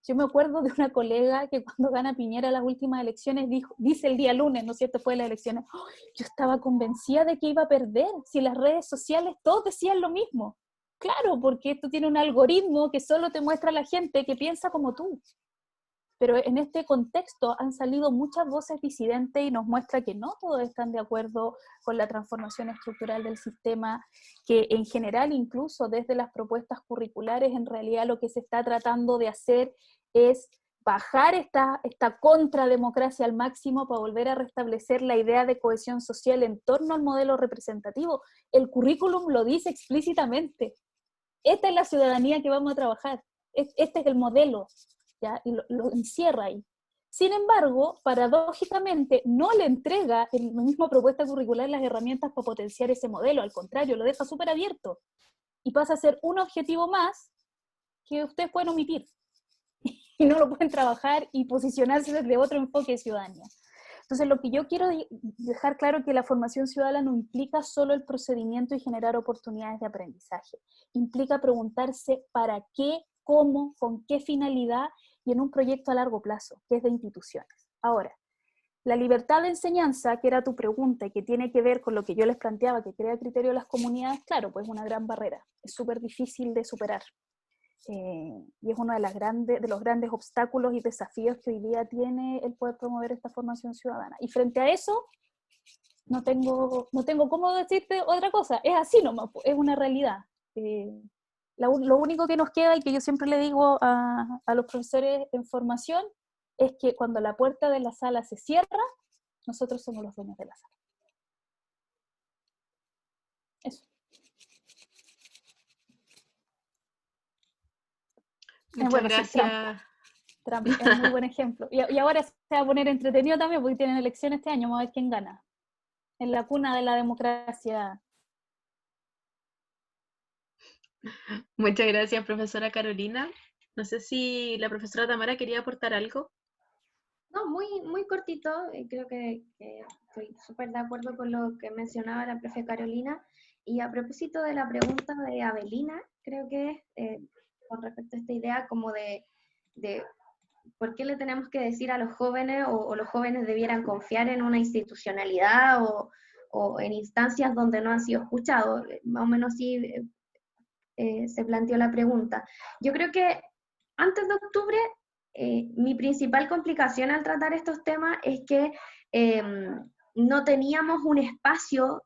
C: Yo me acuerdo de una colega que cuando gana Piñera las últimas elecciones dice el día lunes, ¿no es cierto?, después de las elecciones, oh, yo estaba convencida de que iba a perder, si en las redes sociales todos decían lo mismo. Claro, porque esto tiene un algoritmo que solo te muestra a la gente que piensa como tú. Pero en este contexto han salido muchas voces disidentes y nos muestra que no todos están de acuerdo con la transformación estructural del sistema, que en general incluso desde las propuestas curriculares en realidad lo que se está tratando de hacer es bajar esta contrademocracia al máximo para volver a restablecer la idea de cohesión social en torno al modelo representativo. El currículum lo dice explícitamente. Esta es la ciudadanía que vamos a trabajar, este es el modelo, ¿ya? Y lo encierra ahí. Sin embargo, paradójicamente, no le entrega en la misma propuesta curricular las herramientas para potenciar ese modelo, al contrario, lo deja súper abierto, y pasa a ser un objetivo más que ustedes pueden omitir, y no lo pueden trabajar y posicionarse desde otro enfoque de ciudadanía. Entonces, lo que yo quiero dejar claro es que la formación ciudadana no implica solo el procedimiento y generar oportunidades de aprendizaje. Implica preguntarse para qué, cómo, con qué finalidad y en un proyecto a largo plazo, que es de instituciones. Ahora, la libertad de enseñanza, que era tu pregunta y que tiene que ver con lo que yo les planteaba, que crea criterio de las comunidades, claro, pues es una gran barrera, es súper difícil de superar. Y es uno de los grandes obstáculos y desafíos que hoy día tiene el poder promover esta formación ciudadana. Y frente a eso, no tengo cómo decirte otra cosa, es así nomás, es una realidad. Lo único que nos queda, y que yo siempre le digo a los profesores en formación, es que cuando la puerta de la sala se cierra, nosotros somos los dueños de la sala. Eso.
A: Muchas gracias.
C: Trump es un muy buen ejemplo. Y ahora se va a poner entretenido también porque tienen elecciones este año, vamos a ver quién gana. En la cuna de la democracia.
A: Muchas gracias, profesora Carolina. No sé si la profesora Tamara quería aportar algo.
D: No, muy cortito, creo que estoy súper de acuerdo con lo que mencionaba la profe Carolina. Y a propósito de la pregunta de Avelina, creo que con respecto a esta idea como de por qué le tenemos que decir a los jóvenes o los jóvenes debieran confiar en una institucionalidad o en instancias donde no han sido escuchados, más o menos así se planteó la pregunta. Yo creo que antes de octubre, mi principal complicación al tratar estos temas es que no teníamos un espacio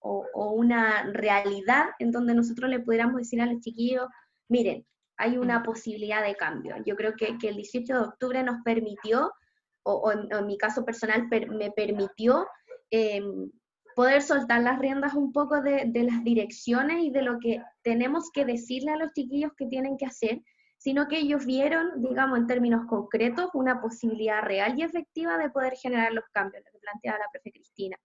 D: o una realidad en donde nosotros le pudiéramos decir a los chiquillos, miren, hay una posibilidad de cambio. Yo creo que el 18 de octubre nos permitió, o en mi caso personal me permitió poder soltar las riendas un poco de las direcciones y de lo que tenemos que decirle a los chiquillos que tienen que hacer, sino que ellos vieron, digamos, en términos concretos, una posibilidad real y efectiva de poder generar los cambios, lo que planteaba la profe Cristina.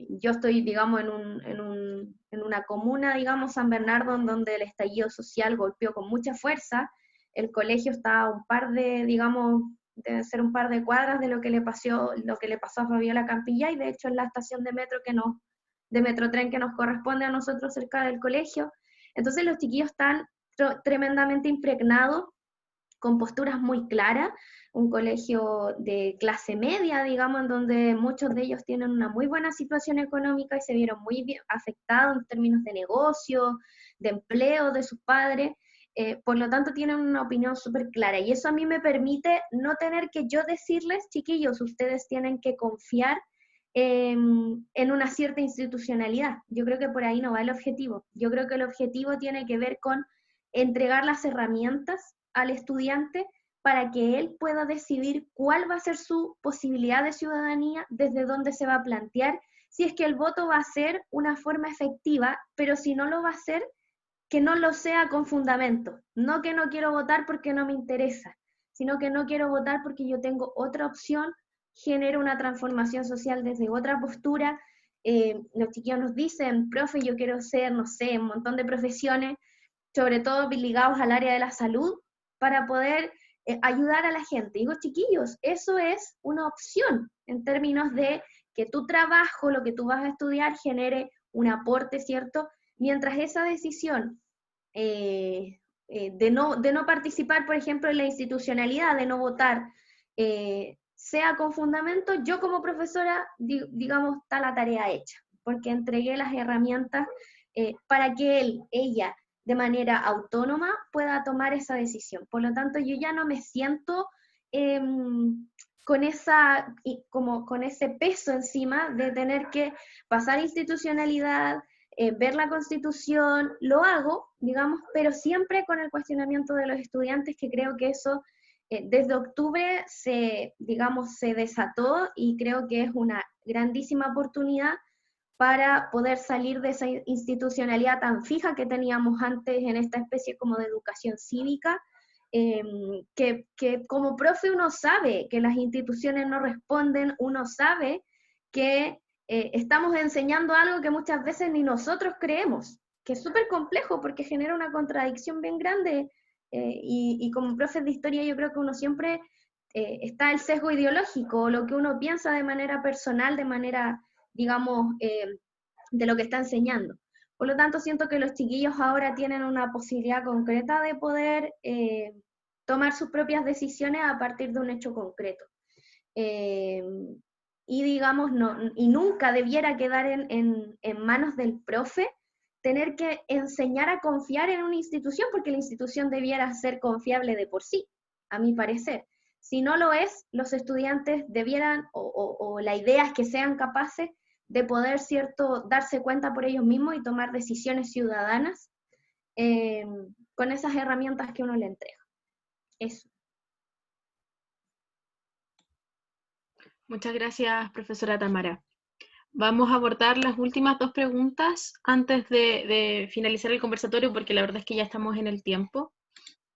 D: yo estoy, digamos, en una comuna, digamos, San Bernardo, en donde el estallido social golpeó con mucha fuerza. El colegio está a un par de, digamos, debe ser un par de cuadras de lo que le pasó a Fabiola Campillay, de hecho en la estación de metro de Metrotren que nos corresponde a nosotros cerca del colegio. Entonces los chiquillos están tremendamente impregnados, con posturas muy claras, un colegio de clase media, digamos, en donde muchos de ellos tienen una muy buena situación económica y se vieron muy bien afectados en términos de negocio, de empleo de sus padres. Por lo tanto tienen una opinión súper clara, y eso a mí me permite no tener que yo decirles, chiquillos, ustedes tienen que confiar en una cierta institucionalidad. Yo creo que por ahí no va el objetivo. Yo creo que el objetivo tiene que ver con entregar las herramientas al estudiante para que él pueda decidir cuál va a ser su posibilidad de ciudadanía, desde dónde se va a plantear, si es que el voto va a ser una forma efectiva, pero si no lo va a ser, que no lo sea con fundamento. No que no quiero votar porque no me interesa, sino que no quiero votar porque yo tengo otra opción, genero una transformación social desde otra postura. Los chiquillos nos dicen, profe, yo quiero ser, no sé, un montón de profesiones, sobre todo ligados al área de la salud, para poder ayudar a la gente. Digo, chiquillos, eso es una opción en términos de que tu trabajo, lo que tú vas a estudiar, genere un aporte, ¿cierto? Mientras esa decisión de no participar, por ejemplo, en la institucionalidad, de no votar, sea con fundamento, yo como profesora, digamos, está la tarea hecha, porque entregué las herramientas para que él, ella, de manera autónoma pueda tomar esa decisión. Por lo tanto, yo ya no me siento con ese peso encima de tener que pasar institucionalidad, ver la Constitución. Lo hago, digamos, pero siempre con el cuestionamiento de los estudiantes, que creo que eso desde octubre se desató, y creo que es una grandísima oportunidad para poder salir de esa institucionalidad tan fija que teníamos antes en esta especie como de educación cívica, que como profe uno sabe que las instituciones no responden, uno sabe que estamos enseñando algo que muchas veces ni nosotros creemos, que es súper complejo porque genera una contradicción bien grande, y como profe de historia yo creo que uno siempre está el sesgo ideológico, lo que uno piensa de manera personal, de manera, digamos, de lo que está enseñando. Por lo tanto, siento que los chiquillos ahora tienen una posibilidad concreta de poder tomar sus propias decisiones a partir de un hecho concreto. Y digamos, y nunca debiera quedar en manos del profe tener que enseñar a confiar en una institución, porque la institución debiera ser confiable de por sí, a mi parecer. Si no lo es, los estudiantes debieran, o la idea es que sean capaces de poder, ¿cierto?, darse cuenta por ellos mismos y tomar decisiones ciudadanas con esas herramientas que uno le entrega. Eso.
A: Muchas gracias, profesora Tamara. Vamos a abordar las últimas dos preguntas antes de finalizar el conversatorio, porque la verdad es que ya estamos en el tiempo.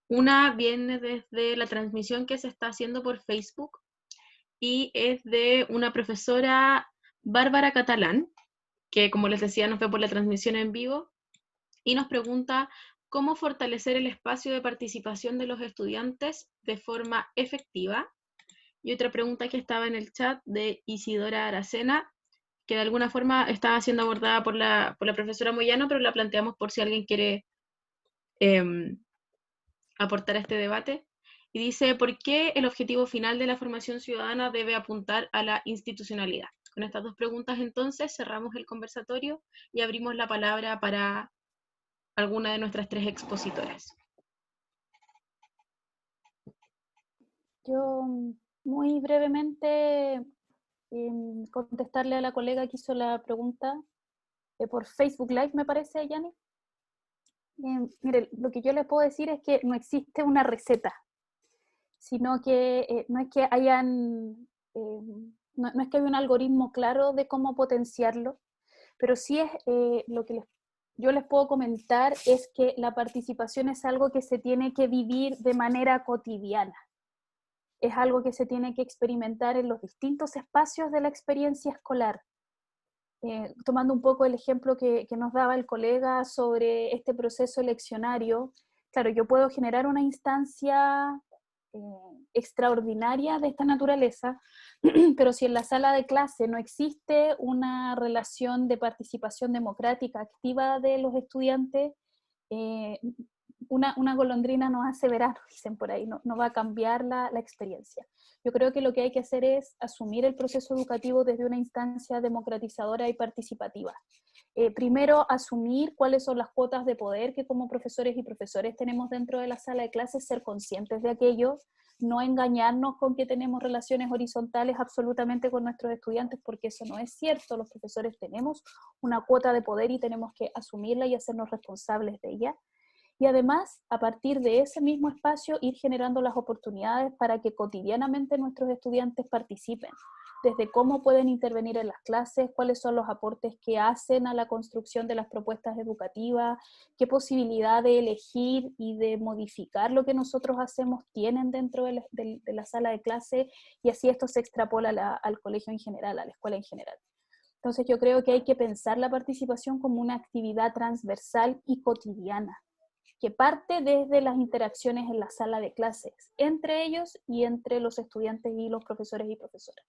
A: Una viene desde la transmisión que se está haciendo por Facebook y es de una profesora, Bárbara Catalán, que como les decía nos ve por la transmisión en vivo, y nos pregunta cómo fortalecer el espacio de participación de los estudiantes de forma efectiva. Y otra pregunta que estaba en el chat de Isidora Aracena, que de alguna forma estaba siendo abordada por la profesora Moyano, pero la planteamos por si alguien quiere aportar a este debate. Y dice, ¿por qué el objetivo final de la formación ciudadana debe apuntar a la institucionalidad? Con estas dos preguntas, entonces, cerramos el conversatorio y abrimos la palabra para alguna de nuestras tres expositoras.
C: Yo, muy brevemente, contestarle a la colega que hizo la pregunta por Facebook Live, me parece, Yanni. Mire, lo que yo les puedo decir es que no existe una receta, sino que no es que hayan, no es que haya un algoritmo claro de cómo potenciarlo, pero sí es lo que yo les puedo comentar es que la participación es algo que se tiene que vivir de manera cotidiana. Es algo que se tiene que experimentar en los distintos espacios de la experiencia escolar. tomando un poco el ejemplo que nos daba el colega sobre este proceso eleccionario, claro, yo puedo generar una instancia extraordinaria de esta naturaleza, pero si en la sala de clase no existe una relación de participación democrática activa de los estudiantes, una golondrina no hace verano, dicen por ahí, no va a cambiar la experiencia. Yo creo que lo que hay que hacer es asumir el proceso educativo desde una instancia democratizadora y participativa. Primero, asumir cuáles son las cuotas de poder que como profesores y profesores tenemos dentro de la sala de clases, ser conscientes de aquello, no engañarnos con que tenemos relaciones horizontales absolutamente con nuestros estudiantes, porque eso no es cierto. Los profesores tenemos una cuota de poder y tenemos que asumirla y hacernos responsables de ella. Y además, a partir de ese mismo espacio, ir generando las oportunidades para que cotidianamente nuestros estudiantes participen, desde cómo pueden intervenir en las clases, cuáles son los aportes que hacen a la construcción de las propuestas educativas, qué posibilidad de elegir y de modificar lo que nosotros hacemos tienen dentro de la sala de clase, y así esto se extrapola al colegio en general, a la escuela en general. Entonces yo creo que hay que pensar la participación como una actividad transversal y cotidiana, que parte desde las interacciones en la sala de clases, entre ellos y entre los estudiantes y los profesores y profesoras.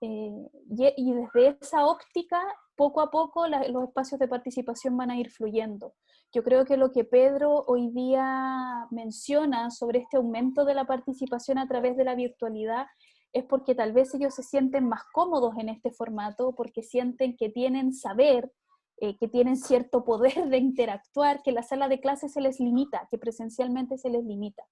C: Y desde esa óptica, poco a poco, los espacios de participación van a ir fluyendo. Yo creo que lo que Pedro hoy día menciona sobre este aumento de la participación a través de la virtualidad es porque tal vez ellos se sienten más cómodos en este formato, porque sienten que tienen saber, que tienen cierto poder de interactuar, que la sala de clases se les limita, que presencialmente se les limita.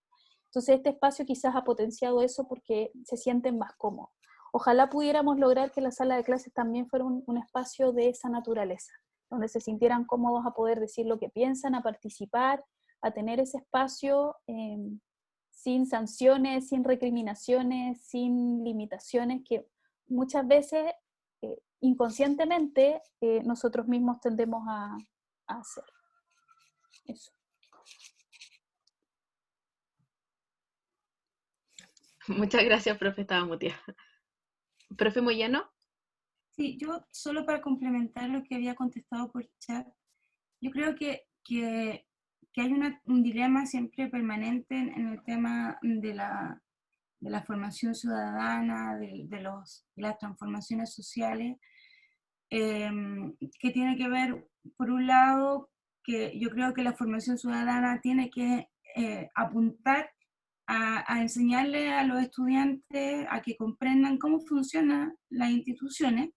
C: Entonces este espacio quizás ha potenciado eso porque se sienten más cómodos. Ojalá pudiéramos lograr que la sala de clases también fuera un espacio de esa naturaleza, donde se sintieran cómodos a poder decir lo que piensan, a participar, a tener ese espacio sin sanciones, sin recriminaciones, sin limitaciones que muchas veces inconscientemente nosotros mismos tendemos a hacer. Eso.
A: Muchas gracias, profe, estaba muteada. ¿Profe Moyano?
B: Sí, yo solo para complementar lo que había contestado por chat, yo creo que hay un dilema siempre permanente en el tema de la formación ciudadana, de las transformaciones sociales, que tiene que ver, por un lado, que yo creo que la formación ciudadana tiene que apuntar a enseñarle a los estudiantes a que comprendan cómo funcionan las instituciones,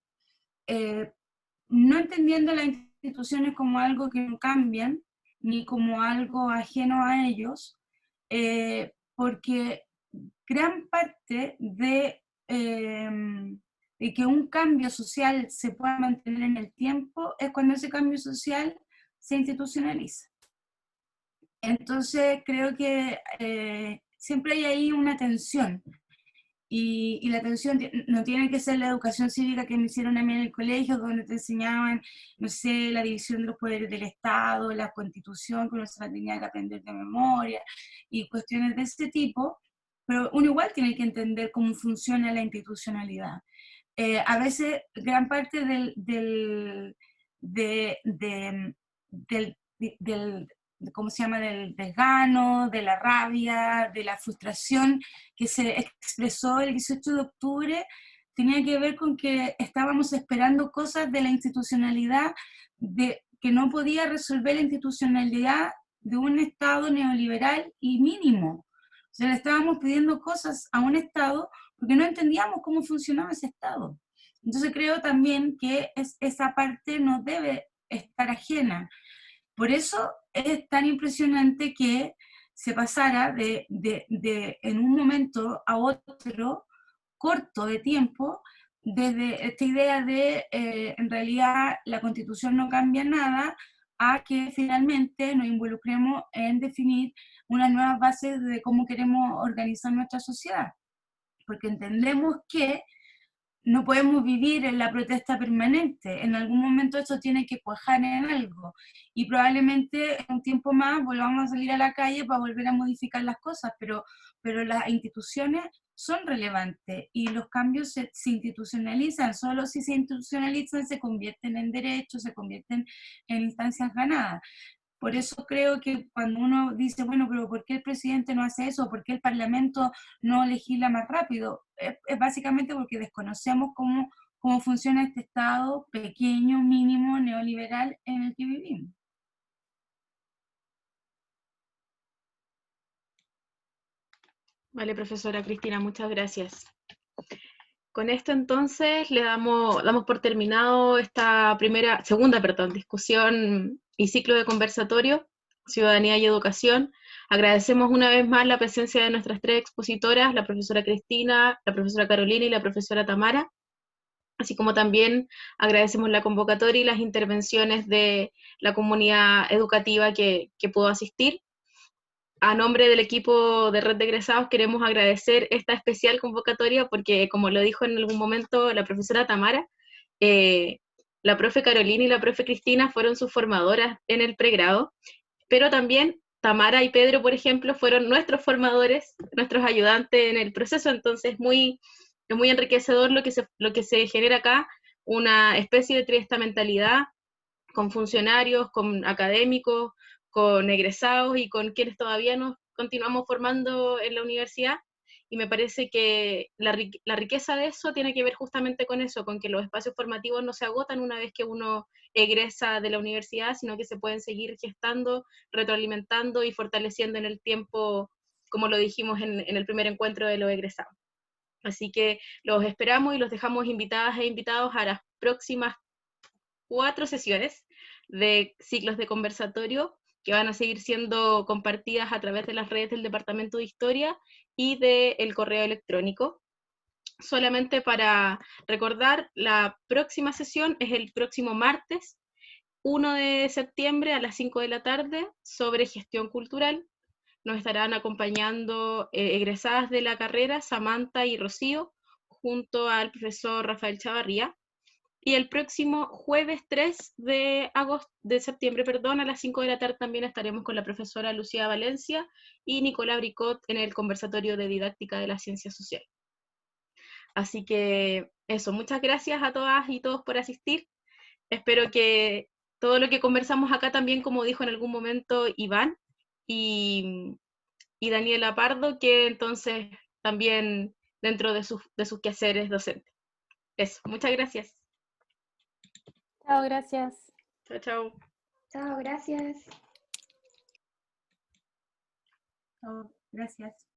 B: no entendiendo las instituciones como algo que no cambian, ni como algo ajeno a ellos, porque gran parte de que un cambio social se pueda mantener en el tiempo es cuando ese cambio social se institucionaliza. Entonces creo que siempre hay ahí una tensión, y la tensión no tiene que ser la educación cívica que me hicieron a mí en el colegio, donde te enseñaban, no sé, la división de los poderes del Estado, la Constitución, que uno se la tenía que aprender de memoria, y cuestiones de ese tipo, pero uno igual tiene que entender cómo funciona la institucionalidad. A veces gran parte ¿cómo se llama?, del desgano, de la rabia, de la frustración que se expresó el 18 de octubre, tenía que ver con que estábamos esperando cosas de la institucionalidad que no podía resolver la institucionalidad de un Estado neoliberal y mínimo. O sea, le estábamos pidiendo cosas a un Estado porque no entendíamos cómo funcionaba ese Estado. Entonces creo también que esa parte no debe estar ajena. Por eso es tan impresionante que se pasara en un momento a otro, corto de tiempo, desde esta idea de en realidad la Constitución no cambia nada, a que finalmente nos involucremos en definir unas nuevas bases de cómo queremos organizar nuestra sociedad. Porque entendemos que no podemos vivir en la protesta permanente, en algún momento eso tiene que cuajar en algo, y probablemente en un tiempo más volvamos a salir a la calle para volver a modificar las cosas, pero las instituciones son relevantes, y los cambios se institucionalizan, solo si se institucionalizan se convierten en derechos, se convierten en instancias ganadas. Por eso creo que cuando uno dice, bueno, pero ¿por qué el presidente no hace eso? ¿Por qué el Parlamento no legisla más rápido? Es básicamente porque desconocemos cómo funciona este Estado pequeño, mínimo, neoliberal en el que vivimos.
A: Vale, profesora Cristina, muchas gracias. Con esto entonces le damos por terminado esta segunda discusión y ciclo de conversatorio, Ciudadanía y Educación. Agradecemos una vez más la presencia de nuestras 3 expositoras, la profesora Cristina, la profesora Carolina y la profesora Tamara, así como también agradecemos la convocatoria y las intervenciones de la comunidad educativa que pudo asistir. A nombre del equipo de Red de Egresados queremos agradecer esta especial convocatoria porque, como lo dijo en algún momento la profesora Tamara, la profe Carolina y la profe Cristina fueron sus formadoras en el pregrado, pero también Tamara y Pedro, por ejemplo, fueron nuestros formadores, nuestros ayudantes en el proceso, entonces es muy enriquecedor lo que se genera acá, una especie de triestamentalidad con funcionarios, con académicos, con egresados y con quienes todavía nos continuamos formando en la universidad, y me parece que la riqueza de eso tiene que ver justamente con eso, con que los espacios formativos no se agotan una vez que uno egresa de la universidad, sino que se pueden seguir gestando, retroalimentando y fortaleciendo en el tiempo, como lo dijimos en el primer encuentro de los egresados. Así que los esperamos y los dejamos invitadas e invitados a las próximas 4 sesiones de ciclos de conversatorio que van a seguir siendo compartidas a través de las redes del Departamento de Historia y del correo electrónico. Solamente para recordar, la próxima sesión es el próximo martes 1 de septiembre a las 5 de la tarde sobre gestión cultural. Nos estarán acompañando egresadas de la carrera, Samantha y Rocío, junto al profesor Rafael Chavarría. Y el próximo jueves 3 de septiembre, a las 5 de la tarde también estaremos con la profesora Lucía Valencia y Nicolás Bricot en el conversatorio de didáctica de la ciencia social. Así que eso, muchas gracias a todas y todos por asistir. Espero que todo lo que conversamos acá también, como dijo en algún momento Iván y Daniela Pardo, que entonces también dentro de sus quehaceres docentes. Eso, muchas gracias.
C: Chao, gracias.
A: Chao, chao.
D: Chao, gracias.
B: Chao, gracias.